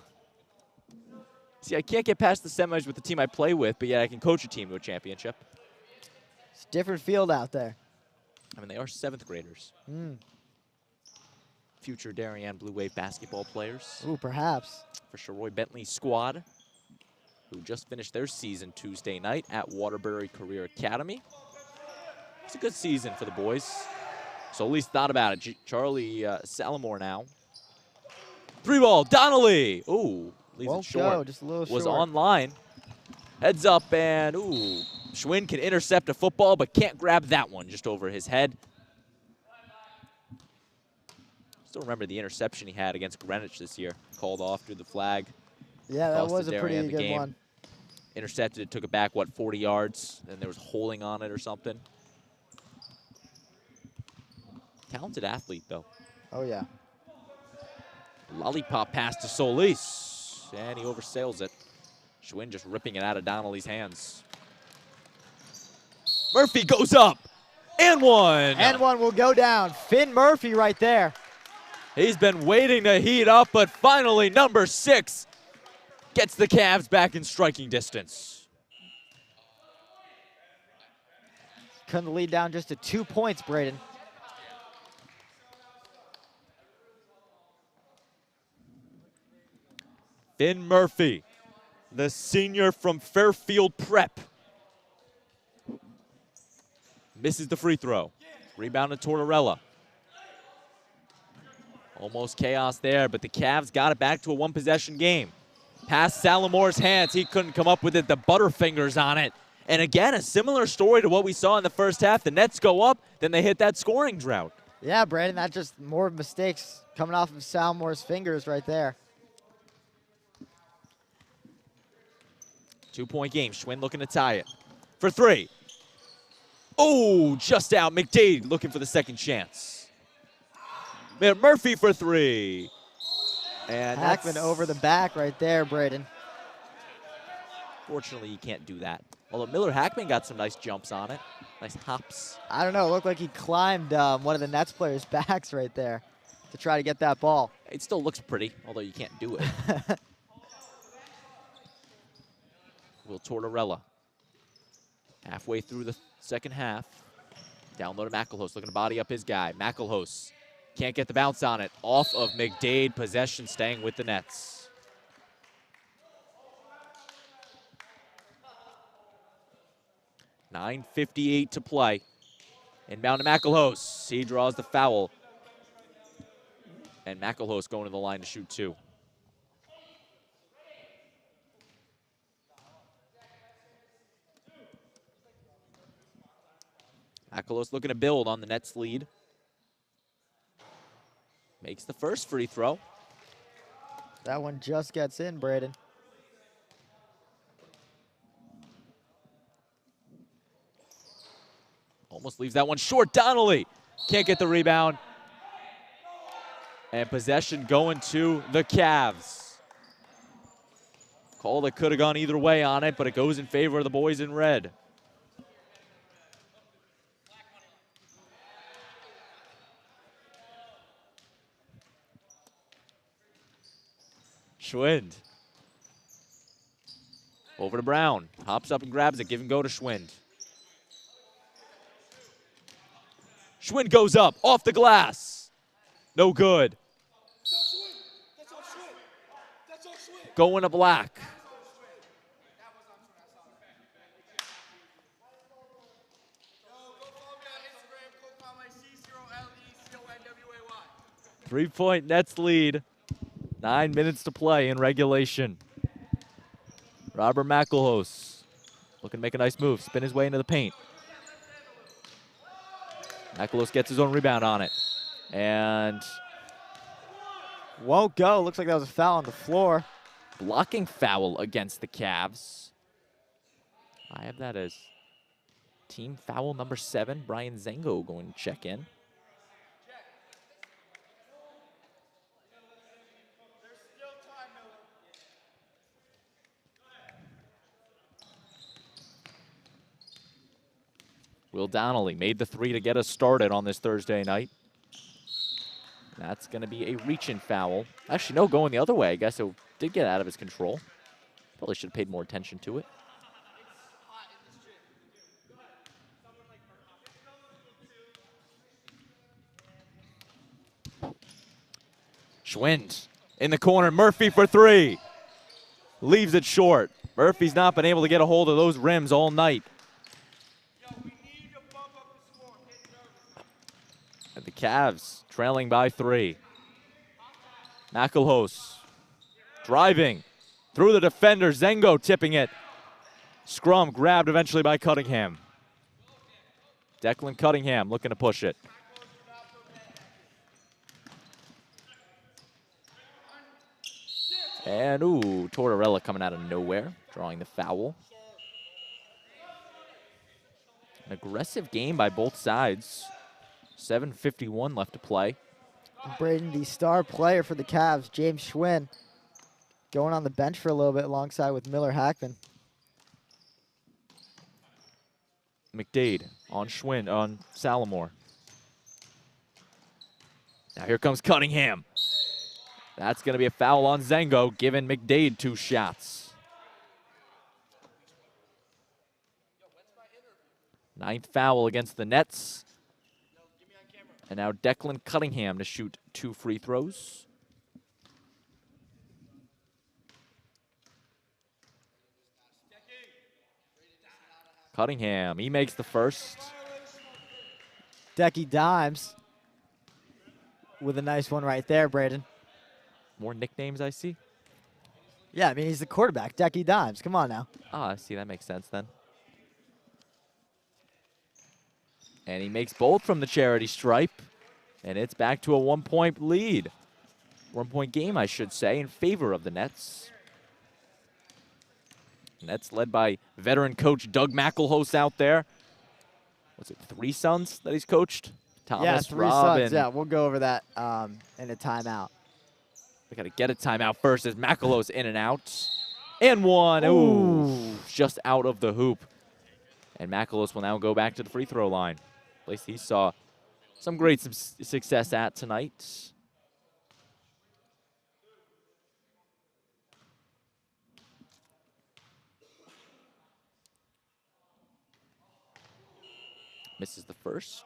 See, I can't get past the semis with the team I play with, but yet I can coach a team to a championship. It's a different field out there. I mean, they are 7th graders. Future Darien Blue Wave basketball players. Ooh, perhaps. For Sharoy Bentley's squad, who just finished their season Tuesday night at Waterbury Career Academy. It's a good season for the boys. So at least thought about it. Charlie Salamore now. 3-ball, Donnelly. Ooh, leaves it short. Go, just a little Was short. online. Heads up and, ooh. Schwinn can intercept a football, but can't grab that one just over his head. Still remember the interception he had against Greenwich this year. Called off through the flag. Yeah, that was a pretty good one. Intercepted it, took it back, what, 40 yards? And there was holding on it or something. Talented athlete, though. Oh, yeah. Lollipop pass to Solis. And he oversails it. Schwinn just ripping it out of Donnelly's hands. Murphy goes up. And one. And one will go down. Finn Murphy right there. He's been waiting to heat up, but finally number 6 gets the Cavs back in striking distance. Couldn't lead down just to 2 points, Braden. Finn Murphy, the senior from Fairfield Prep. Misses the free throw. Rebound to Tortorella. Almost chaos there, but the Cavs got it back to a one-possession game. Past Salamore's hands, he couldn't come up with it, the butterfingers on it. And again, a similar story to what we saw in the first half. The Nets go up, then they hit that scoring drought. Yeah, Brandon, that's just more mistakes coming off of Salamore's fingers right there. 2-point game. Schwinn looking to tie it. For 3. Oh, just out. McDade looking for the second chance. Murphy for 3. And Hackman over the back right there, Braden. Fortunately, you can't do that. Although Miller Hackman got some nice jumps on it. Nice hops. I don't know. It looked like he climbed one of the Nets players' backs right there to try to get that ball. It still looks pretty, although you can't do it. Will Tortorella. Halfway through the second half. Down low to McElhouse, looking to body up his guy. McElhouse can't get the bounce on it. Off of McDade, possession staying with the Nets. .9:58 to play. Inbound to McElhouse. He draws the foul. And McElhouse going to the line to shoot 2. McElhouse looking to build on the Nets lead. Makes the first free throw. That one just gets in, Braden. Almost leaves that one short. Donnelly can't get the rebound. And possession going to the Cavs. Call that could have gone either way on it, but it goes in favor of the boys in red. Schwind. Over to Brown. Hops up and grabs it. Give and go to Schwind. Schwind goes up. Off the glass. No good. Going to Black. Three-point Nets lead. 9 minutes to play in regulation. Robert McElhouse looking to make a nice move. Spin his way into the paint. McElhouse gets his own rebound on it. And won't go. Looks like that was a foul on the floor. Blocking foul against the Cavs. I have that as team foul number 7. Brian Zengo going to check in. Will Donnelly made the 3 to get us started on this Thursday night. That's going to be a reach-in foul. Actually, no, going the other way. I guess it did get out of his control. Probably should have paid more attention to it. Schwind in the corner. Murphy for 3. Leaves it short. Murphy's not been able to get a hold of those rims all night. And the Cavs trailing by 3. McElhouse driving through the defender. Zengo tipping it. Scrum grabbed eventually by Cunningham. Declan Cunningham looking to push it. And, ooh, Tortorella coming out of nowhere, drawing the foul. An aggressive game by both sides. 7:51 left to play. Braden, the star player for the Cavs, James Schwinn, going on the bench for a little bit alongside with Miller Hackman. McDade on Salamore. Now here comes Cunningham. That's going to be a foul on Zengo, giving McDade 2 shots. 9th foul against the Nets. And now Declan Cunningham to shoot 2 free throws. Cunningham, he makes the first. Decky Dimes with a nice one right there, Braden. More nicknames I see. Yeah, I mean, he's the quarterback, Decky Dimes. Come on now. Ah, I see, that makes sense then. And he makes both from the charity stripe. And it's back to a 1-point lead. 1-point game, I should say, in favor of the Nets. Nets led by veteran coach Doug McElhouse out there. Was it 3 sons that he's coached? Thomas, yeah, 3 Rob, sons. Yeah, we'll go over that in a timeout. We got to get a timeout first as McElhouse in and out. And one. Ooh, just out of the hoop. And McElhouse will now go back to the free throw line. Place he saw some great success at tonight. Misses the first.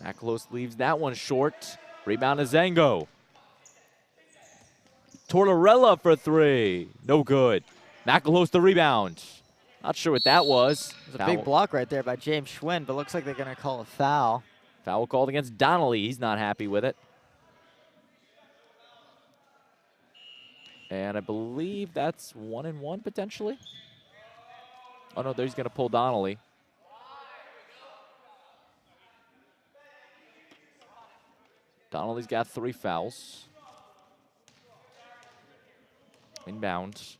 McElhouse leaves that one short. Rebound to Zengo. Tortorella for 3. No good. McElhouse the rebound. Not sure what that was. There's a big block right there by James Schwinn, but looks like they're going to call a foul. Foul called against Donnelly. He's not happy with it. And I believe that's 1-1 potentially. Oh no, he's going to pull Donnelly. Donnelly's got 3 fouls. Inbound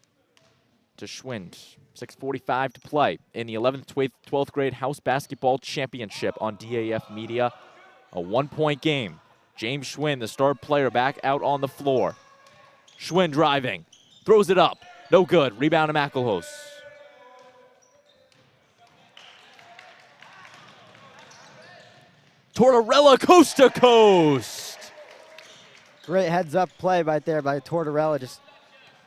to Schwind. 6:45 to play in the 11th, 12th grade house basketball championship on DAF Media. A 1-point game. James Schwind, the star player, back out on the floor. Schwind driving. Throws it up. No good. Rebound to McElhouse. Tortorella coast to coast. Great heads-up play right there by Tortorella, just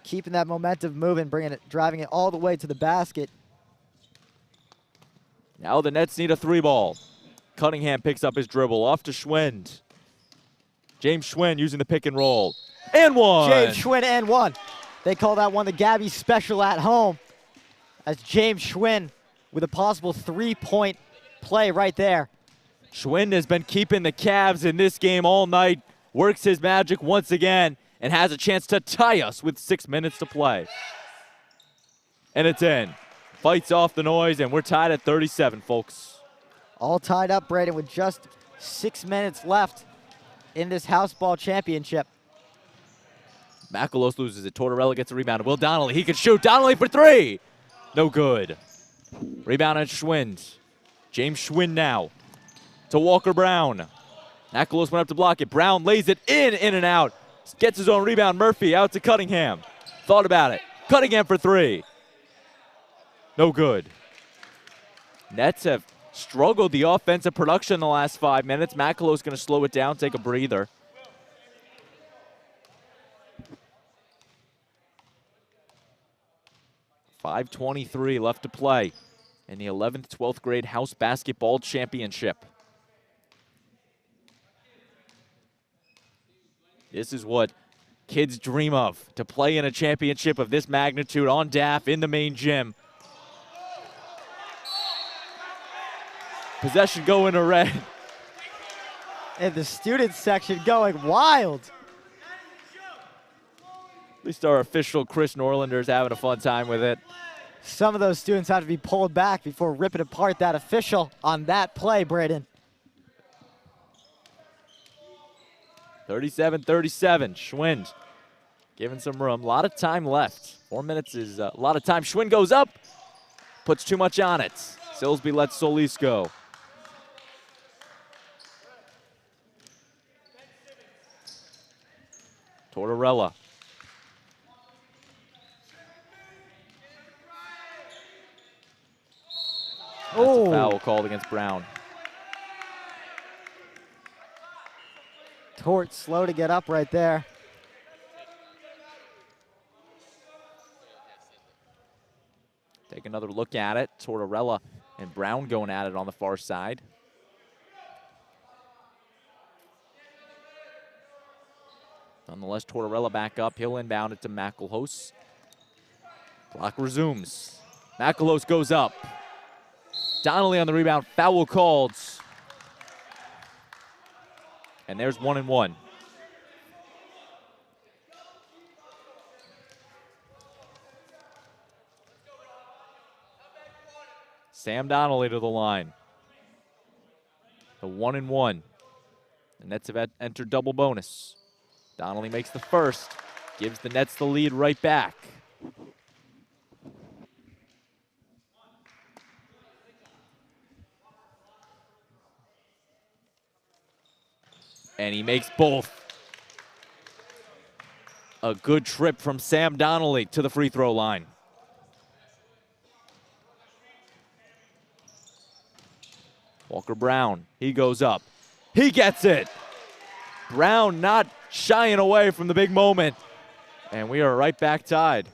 keeping that momentum moving, driving it all the way to the basket. Now the Nets need a 3-ball. Cunningham picks up his dribble off to Schwind. James Schwind using the pick and roll. And one. James Schwind and one. They call that one the Gabby special at home. As James Schwind with a possible 3-point play right there. Schwind has been keeping the Cavs in this game all night. Works his magic once again and has a chance to tie us with 6 minutes to play. And it's in. Fights off the noise, and we're tied at 37, folks. All tied up, Braden, with just 6 minutes left in this house ball championship. McElhouse loses it. Tortorella gets a rebound. Will Donnelly, he can shoot. Donnelly for 3. No good. Rebound at Schwind. James Schwind now to Walker Brown. McElhouse went up to block it. Brown lays it in and out. Gets his own rebound. Murphy out to Cunningham. Thought about it. Cunningham for 3. No good. Nets have struggled the offensive production in the last 5 minutes. McElhouse going to slow it down, take a breather. .5:23 left to play in the 11th, 12th grade house basketball championship. This is what kids dream of, to play in a championship of this magnitude on DAF in the main gym. Possession going to red. And the student section going wild. At least our official Chris Norlander's having a fun time with it. Some of those students have to be pulled back before ripping apart that official on that play, Braden. 37-37, Schwind giving some room. A lot of time left. 4 minutes is a lot of time. Schwind goes up, puts too much on it. Silsby lets Solis go. Tortorella. That's a foul called against Brown. Tort slow to get up right there. Take another look at it. Tortorella and Brown going at it on the far side. Nonetheless, Tortorella back up. He'll inbound it to McElhose. Clock resumes. McElhose goes up. Donnelly on the rebound. Foul called. And there's 1 and 1. Sam Donnelly to the line. The 1 and 1. The Nets have entered double bonus. Donnelly makes the first. Gives the Nets the lead right back. And he makes both. A good trip from Sam Donnelly to the free throw line. Walker Brown, he goes up. He gets it. Brown not shying away from the big moment. And we are right back tied.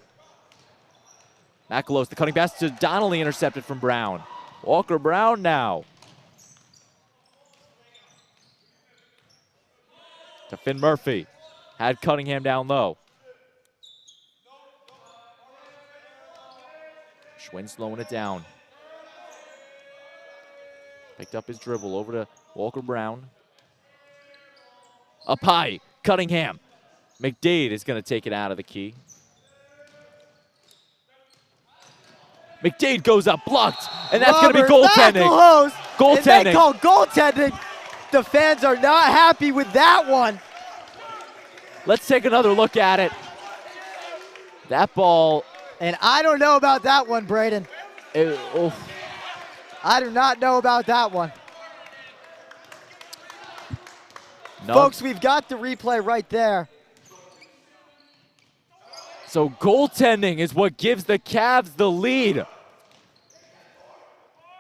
McElhose, the cutting pass to Donnelly, intercepted from Brown. Walker Brown now. To Finn Murphy. Had Cunningham down low. Schwinn slowing it down. Picked up his dribble over to Walker Brown. Up high, Cunningham. McDade is going to take it out of the key. McDade goes up, blocked, and that's going to be goaltending. Goaltending. And they call goaltending. The fans are not happy with that one. Let's take another look at it. That ball. And I don't know about that one, Braden. I do not know about that one. No. Folks, we've got the replay right there. So goaltending is what gives the Cavs the lead.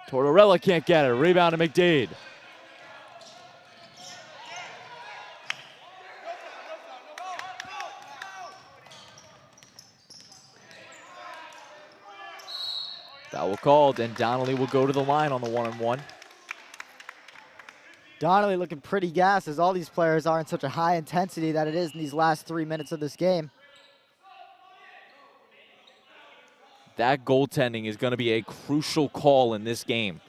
Tortorella can't get it. Rebound to McDade. Foul called, and Donnelly will go to the line on the 1-on-1. Donnelly looking pretty gassed, as all these players are in such a high intensity that it is in these last 3 minutes of this game. That goaltending is going to be a crucial call in this game.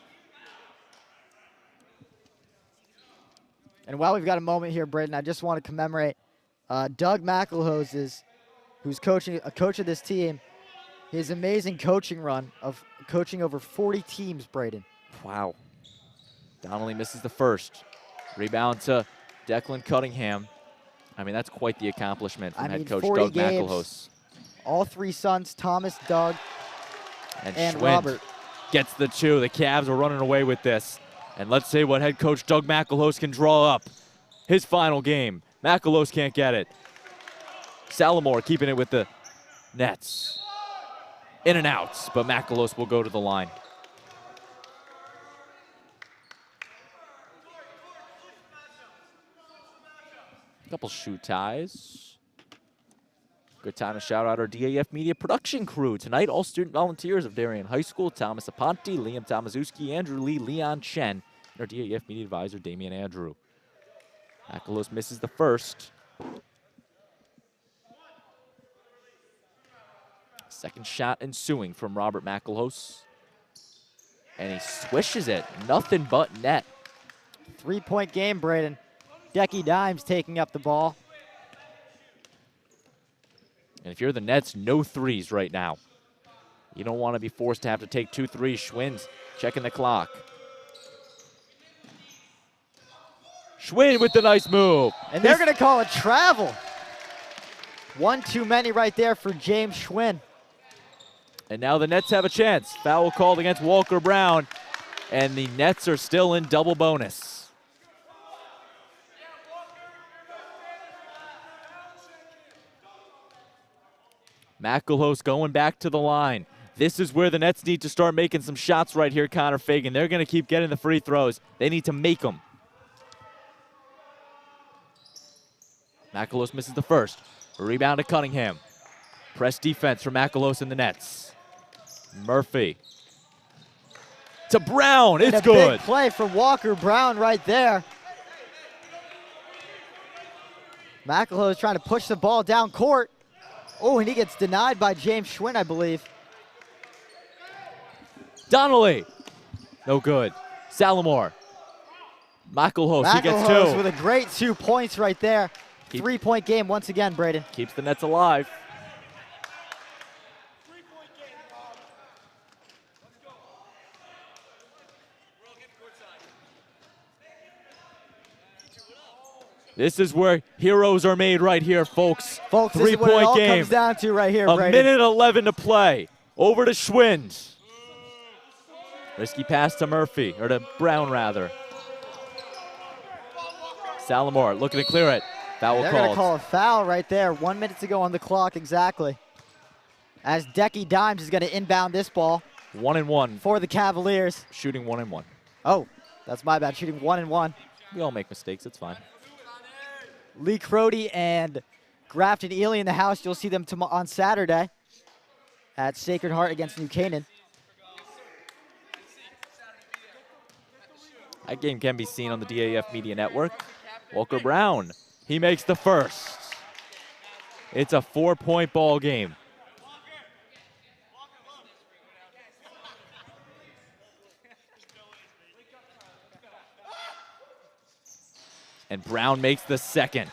And while we've got a moment here, Braden, I just want to commemorate Doug McElhose, who's a coach of this team. His amazing coaching run of coaching over 40 teams, Braden. Wow. Donnelly misses the first. Rebound to Declan Cunningham. I mean, that's quite the accomplishment from head coach Doug McElhose. All three sons, Thomas, Doug, and Schwinn Robert. Gets the 2. The Cavs are running away with this. And let's see what head coach Doug McElhose can draw up. His final game. McElhose can't get it. Salamore keeping it with the Nets. In and out, but McElhose will go to the line. Couple shoe ties. Good time to shout out our DAF Media production crew. Tonight, all student volunteers of Darien High School: Thomas Aponte, Liam Tomaszewski, Andrew Lee, Leon Chen, and our DAF Media advisor, Damian Andrew. McElhose misses the first. Second shot ensuing from Robert McElhose. And he swishes it. Nothing but net. 3-point game, Braden. Decky Dimes taking up the ball. And if you're the Nets, no threes right now. You don't want to be forced to have to take 2 threes. Schwinn's checking the clock. Schwinn with the nice move. And they're going to call it travel. One too many right there for James Schwinn. And now the Nets have a chance. Foul called against Walker Brown. And the Nets are still in double bonus. Macalos going back to the line. This is where the Nets need to start making some shots right here, Connor Fagan. They're going to keep getting the free throws. They need to make them. Macalos misses the first. Rebound to Cunningham. Press defense for Macalos and the Nets. Murphy. To Brown. It's good. Big play from Walker Brown right there. Macalos trying to push the ball down court. Oh, and he gets denied by James Schwinn, I believe. Donnelly. No good. Salamore. Macalos, he gets two. with a great 2 points right there. 3-point game once again, Braden. Keeps the Nets alive. This is where heroes are made right here, folks. Folks, this is what it all comes down to right here, Braden. A minute 11 to play. Over to Schwind. Risky pass to Murphy, or to Brown, rather. Salamore looking to clear it. Foul They're called. going to call a foul right there. 1 minute to go on the clock, exactly. As Decky Dimes is going to inbound this ball. 1-1. For the Cavaliers. Shooting 1-1. Oh, that's my bad. Shooting 1-1. We all make mistakes. It's fine. Lee Crody and Grafton Ely in the house. You'll see them on Saturday at Sacred Heart against New Canaan. That game can be seen on the DAF Media Network. Walker Brown, he makes the first. It's a 4-point ball game. And Brown makes the second.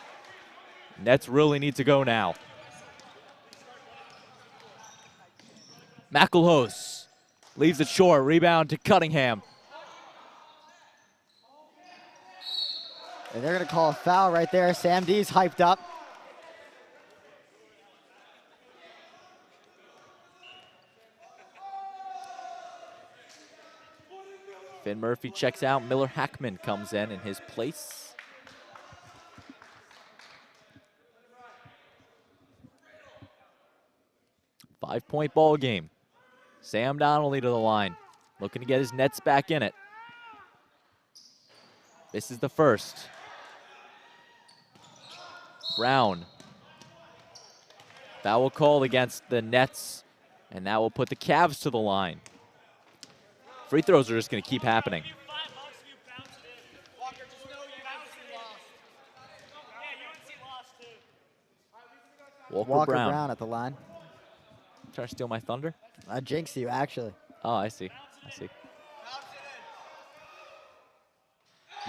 Nets really need to go now. Macalos leaves it short. Rebound to Cunningham. And they're going to call a foul right there. Sam D's hyped up. Finn Murphy checks out. Miller Hackman comes in his place. Five-point ball game. Sam Donnelly to the line. Looking to get his Nets back in it. This is the first. Brown. Foul called against the Nets, and that will put the Cavs to the line. Free throws are just going to keep happening. Walker Brown at the line. Trying to steal my thunder? I jinxed you, actually. Oh, I see. I see.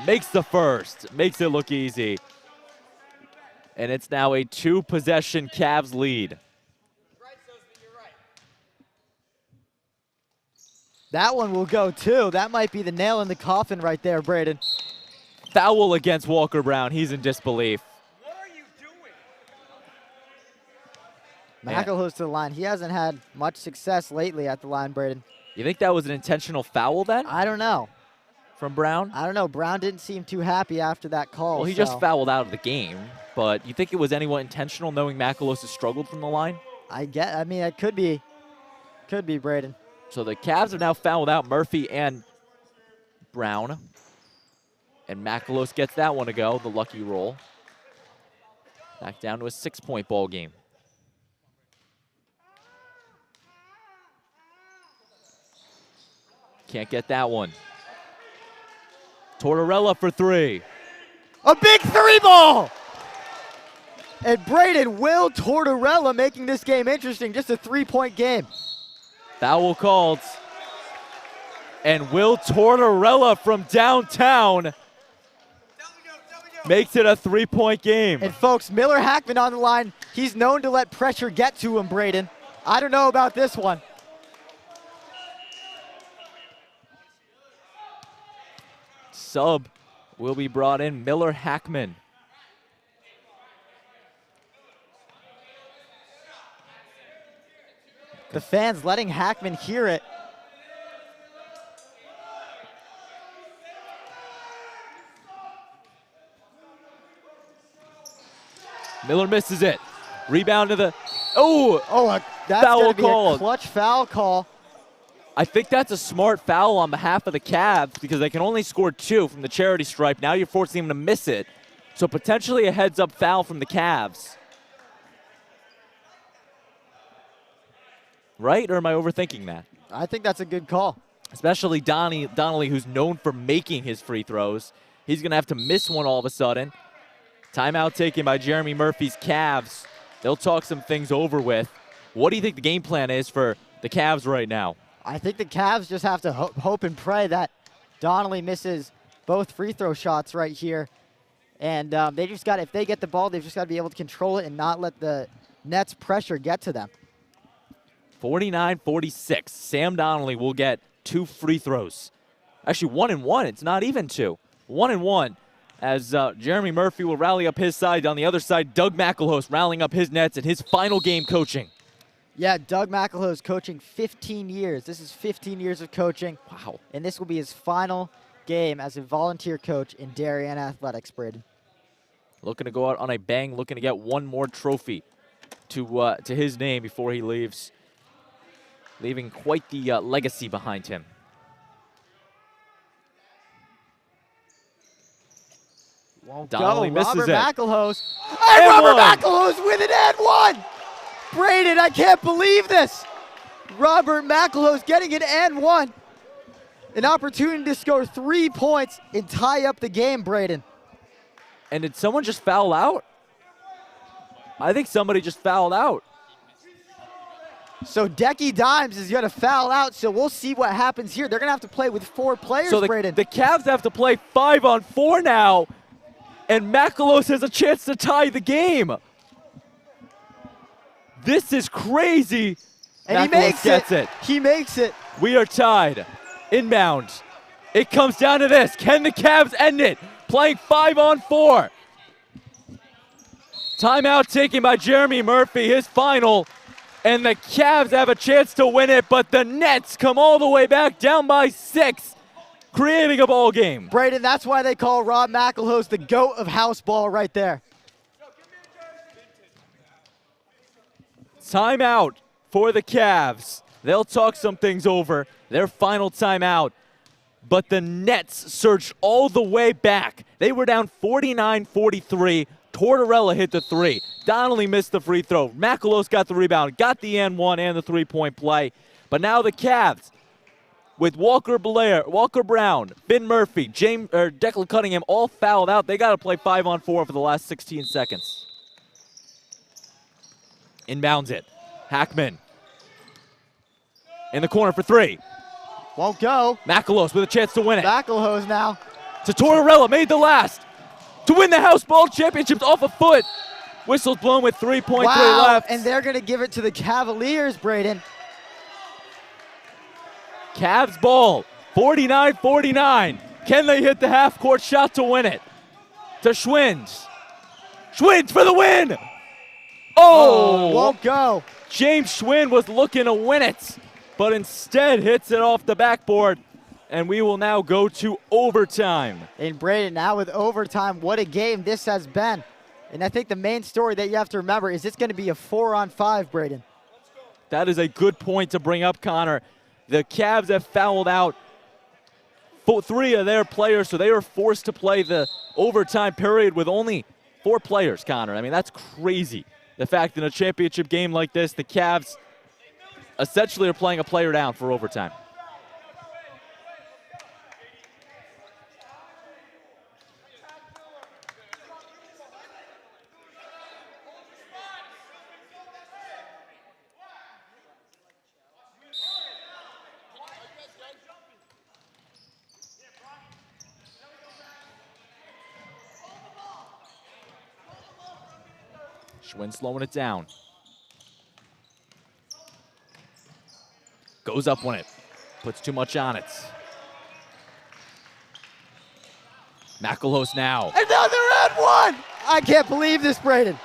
Makes the first. Makes it look easy. And it's now a 2-possession Cavs lead. That one will go too. That might be the nail in the coffin right there, Braden. Foul against Walker Brown. He's in disbelief. What are you doing? Macalos to the line. He hasn't had much success lately at the line, Braden. You think that was an intentional foul then I don't know. from Brown? I don't know. Brown didn't seem too happy after that call. Well, he just fouled out of the game. But you think it was anyone intentional knowing Macalos has struggled from the line? I mean, it could be. Could be, Braden. So the Cavs have now fouled out Murphy and Brown. And Macalos gets that one to go, the lucky roll. Back down to a 6-point ball game. Can't get that one. Tortorella for 3. A big 3-ball! And Braden, Will Tortorella making this game interesting. Just a 3-point game. Foul called. And Will Tortorella from downtown makes it a 3-point game. And folks, Miller Hackman on the line. He's known to let pressure get to him, Braden. I don't know about this one. Sub will be brought in, Miller Hackman. The fans letting Hackman hear it. Miller misses it. Rebound to the Oh, that's foul going to be called. a clutch foul call. I think that's a smart foul on behalf of the Cavs because they can only score 2 from the charity stripe. Now you're forcing them to miss it. So potentially a heads-up foul from the Cavs. Right, or am I overthinking that? I think that's a good call. Especially Donnelly, who's known for making his free throws. He's going to have to miss one all of a sudden. Timeout taken by Jeremy Murphy's Cavs. They'll talk some things over with. What do you think the game plan is for the Cavs right now? I think the Cavs just have to hope and pray that Donnelly misses both free throw shots right here. And they just got, if they get the ball, they've just got to be able to control it and not let the Nets' pressure get to them. 49-46. Sam Donnelly will get 2 free throws. Actually, 1 and 1. It's not even 2. 1 and 1. As Jeremy Murphy will rally up his side. On the other side, Doug McElhouse rallying up his Nets in his final game coaching. Yeah, Doug McElhouse coaching 15 years. This is 15 years of coaching. Wow. And this will be his final game as a volunteer coach in Darien Athletics, Braden. Looking to go out on a bang, looking to get one more trophy to his name before he leaves. Leaving quite the legacy behind him. Won't Donnelly go. misses Robert it. McElhouse. And And Robert one. McElhouse with an and one. Braden, I can't believe this. Robert McElhouse getting an and one. An opportunity to score 3 points and tie up the game, Braden. And did someone just foul out? I think somebody just fouled out. So Decky Dimes is going to foul out, so we'll see what happens here. They're going to have to play with 4 players, So Braden. the Cavs have to play 5-on-4 now, and McElhouse has a chance to tie the game. This is crazy. And he McElhouse makes gets it. He makes it. We are tied. Inbound. It comes down to this. Can the Cavs end it? Playing 5-on-4. Timeout taken by Jeremy Murphy, his final. And the Cavs have a chance to win it, but the Nets come all the way back down by 6, creating a ball game. Braden, that's why they call Rob McElhouse the GOAT of house ball right there. Timeout for the Cavs. They'll talk some things over. Their final timeout. But the Nets surged all the way back. They were down 49-43. Tortorella hit the 3. Donnelly missed the free throw. McElhouse got the rebound, got the and one and the 3-point play. But now the Cavs, with Walker Brown, Ben Murphy, Declan Cunningham all fouled out. They got to play 5-on-4 for the last 16 seconds. Inbounds it. Hackman in the corner for 3. Won't go. McElhouse with a chance to win it. McElhouse now. To Tortorella, made the last. To win the house ball championships off a foot. Whistle's blown with 3.3 left. And they're going to give it to the Cavaliers, Braden. Cavs ball, 49-49. Can they hit the half-court shot to win it? To Schwinds. Schwinds for the win! Oh! Won't go. James Schwind was looking to win it, but instead hits it off the backboard. And we will now go to overtime. And Braden, now with overtime, what a game this has been. And I think the main story that you have to remember is it's going to be a 4-on-5, Braden. That is a good point to bring up, Connor. The Cavs have fouled out 3 of their players, so they were forced to play the overtime period with only 4 players, Connor. I mean, that's crazy. The fact in a championship game like this, the Cavs essentially are playing a player down for overtime. Schwinn slowing it down. Goes up on it. Puts too much on it. McElhouse now. Another and one! I can't believe this, Braden.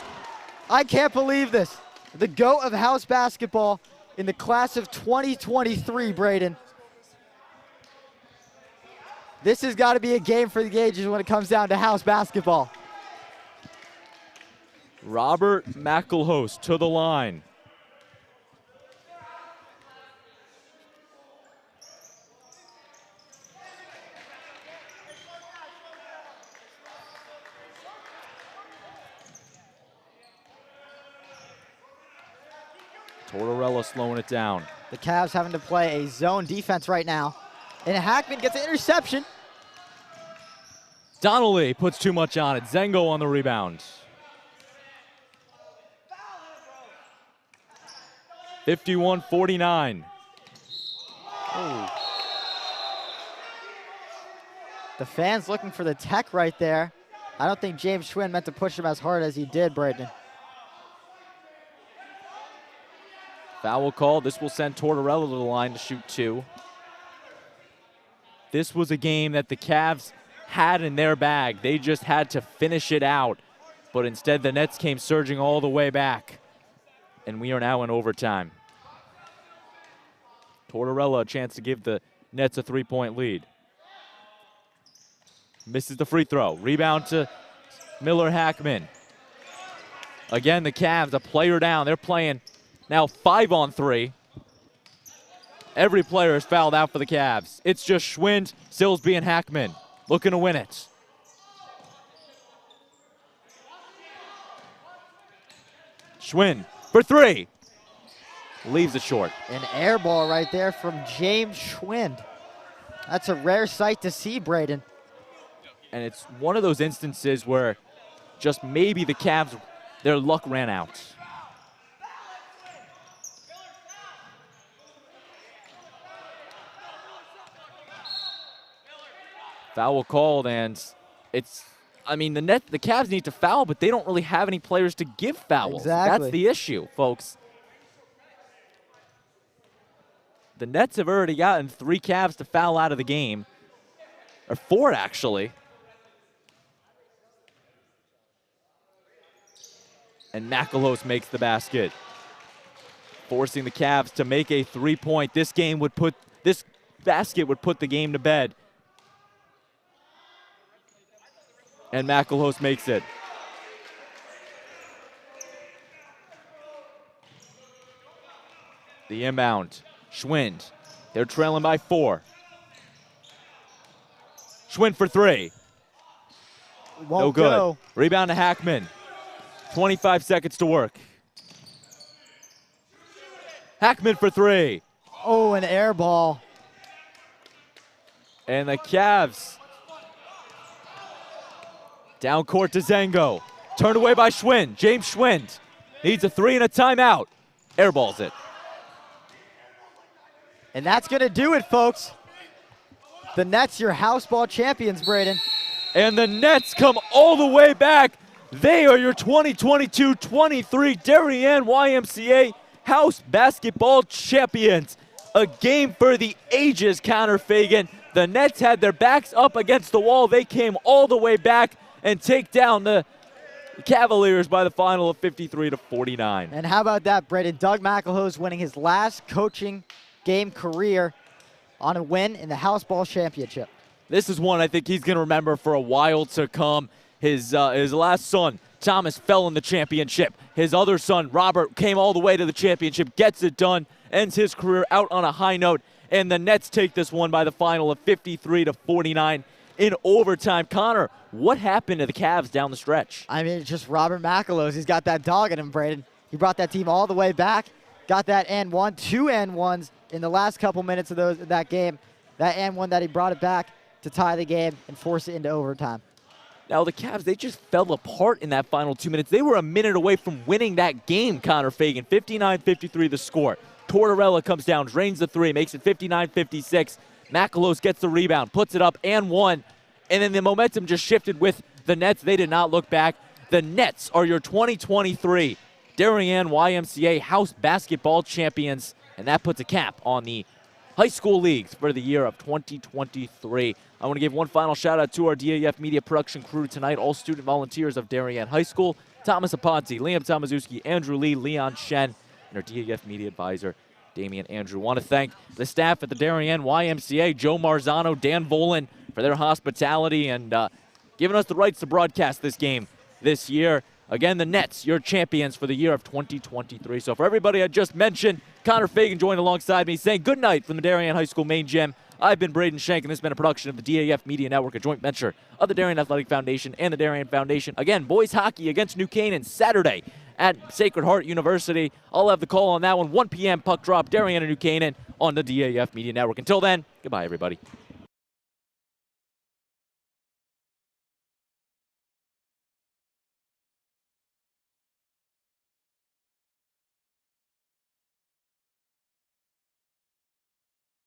I can't believe this. The GOAT of house basketball in the class of 2023, Braden. This has got to be a game for the ages when it comes down to house basketball. Robert McElhouse to the line. Tortorella slowing it down. The Cavs having to play a zone defense right now. And Hackman gets an interception. Donnelly puts too much on it. Zengo on the rebound. 51-49. The fans looking for the tech right there. I don't think James Schwinn meant to push him as hard as he did, Braden. Foul call. This will send Tortorella to the line to shoot 2. This was a game that the Cavs had in their bag. They just had to finish it out. But instead, the Nets came surging all the way back. And we are now in overtime. Tortorella a chance to give the Nets a 3-point lead. Misses the free throw. Rebound to Miller Hackman. Again, the Cavs, a player down. They're playing now 5-on-3. Every player is fouled out for the Cavs. It's just Schwind, Silsby, and Hackman looking to win it. Schwind for 3. Leaves it short. An air ball right there from James Schwind. That's a rare sight to see, Braden. And it's one of those instances where just maybe the Cavs, their luck ran out. Foul called, and it's, I mean, the Cavs need to foul, but they don't really have any players to give fouls. Exactly. That's the issue, folks. The Nets have already gotten 3 Cavs to foul out of the game, or 4 actually. And Macalos makes the basket, forcing the Cavs to make a 3-point. This basket would put the game to bed. And Macalos makes it. The inbound, Schwind. They're trailing by 4. Schwind for 3. Won't No good. go. Rebound to Hackman. 25 seconds to work. Hackman for 3. Oh, an air ball. And the Cavs down court to Zengo. Turned away by Schwind. James Schwind needs a 3 and a timeout. Airballs it. And that's going to do it, folks. The Nets, your house ball champions, Braden. And the Nets come all the way back. They are your 2022-23 Darien YMCA House Basketball Champions. A game for the ages, Connor Fagan. The Nets had their backs up against the wall. They came all the way back and take down the Cavaliers by the final of 53-49. And how about that, Braden? Doug McElhoe's winning his last coaching game career on a win in the House Ball Championship. This is one I think he's going to remember for a while to come. His last son, Thomas, fell in the championship. His other son, Robert, came all the way to the championship, gets it done, ends his career out on a high note. And the Nets take this one by the final of 53-49 in overtime. Connor, what happened to the Cavs down the stretch? I mean, it's just Robert McElhoe's. He's got that dog in him, Braden. He brought that team all the way back, got that and one, 2 and 1s in the last couple minutes of that game. That and one that he brought it back to tie the game and force it into overtime. Now, the Cavs, they just fell apart in that final 2 minutes. They were a minute away from winning that game, Connor Fagan. 59-53 the score. Tortorella comes down, drains the 3, makes it 59-56. Macalos gets the rebound, puts it up and 1. And then the momentum just shifted with the Nets. They did not look back. The Nets are your 2023 Darien YMCA House Basketball Champions. And that puts a cap on the high school leagues for the year of 2023. I want to give one final shout out to our DAF Media production crew tonight, all student volunteers of Darien High School, Thomas Aponte, Liam Tomaszewski, Andrew Lee, Leon Shen, and our DAF Media advisor, Damian Andrew. Want to thank the staff at the Darien YMCA, Joe Marzano, Dan Volan, for their hospitality and giving us the rights to broadcast this game this year. Again, the Nets, your champions for the year of 2023. So for everybody I just mentioned, Connor Fagan joined alongside me saying good night from the Darien High School main gym. I've been Braden Shank, and this has been a production of the DAF Media Network, a joint venture of the Darien Athletic Foundation and the Darien Foundation. Again, boys hockey against New Canaan Saturday at Sacred Heart University. I'll have the call on that one. 1 p.m. puck drop, Darien and New Canaan on the DAF Media Network. Until then, goodbye, everybody.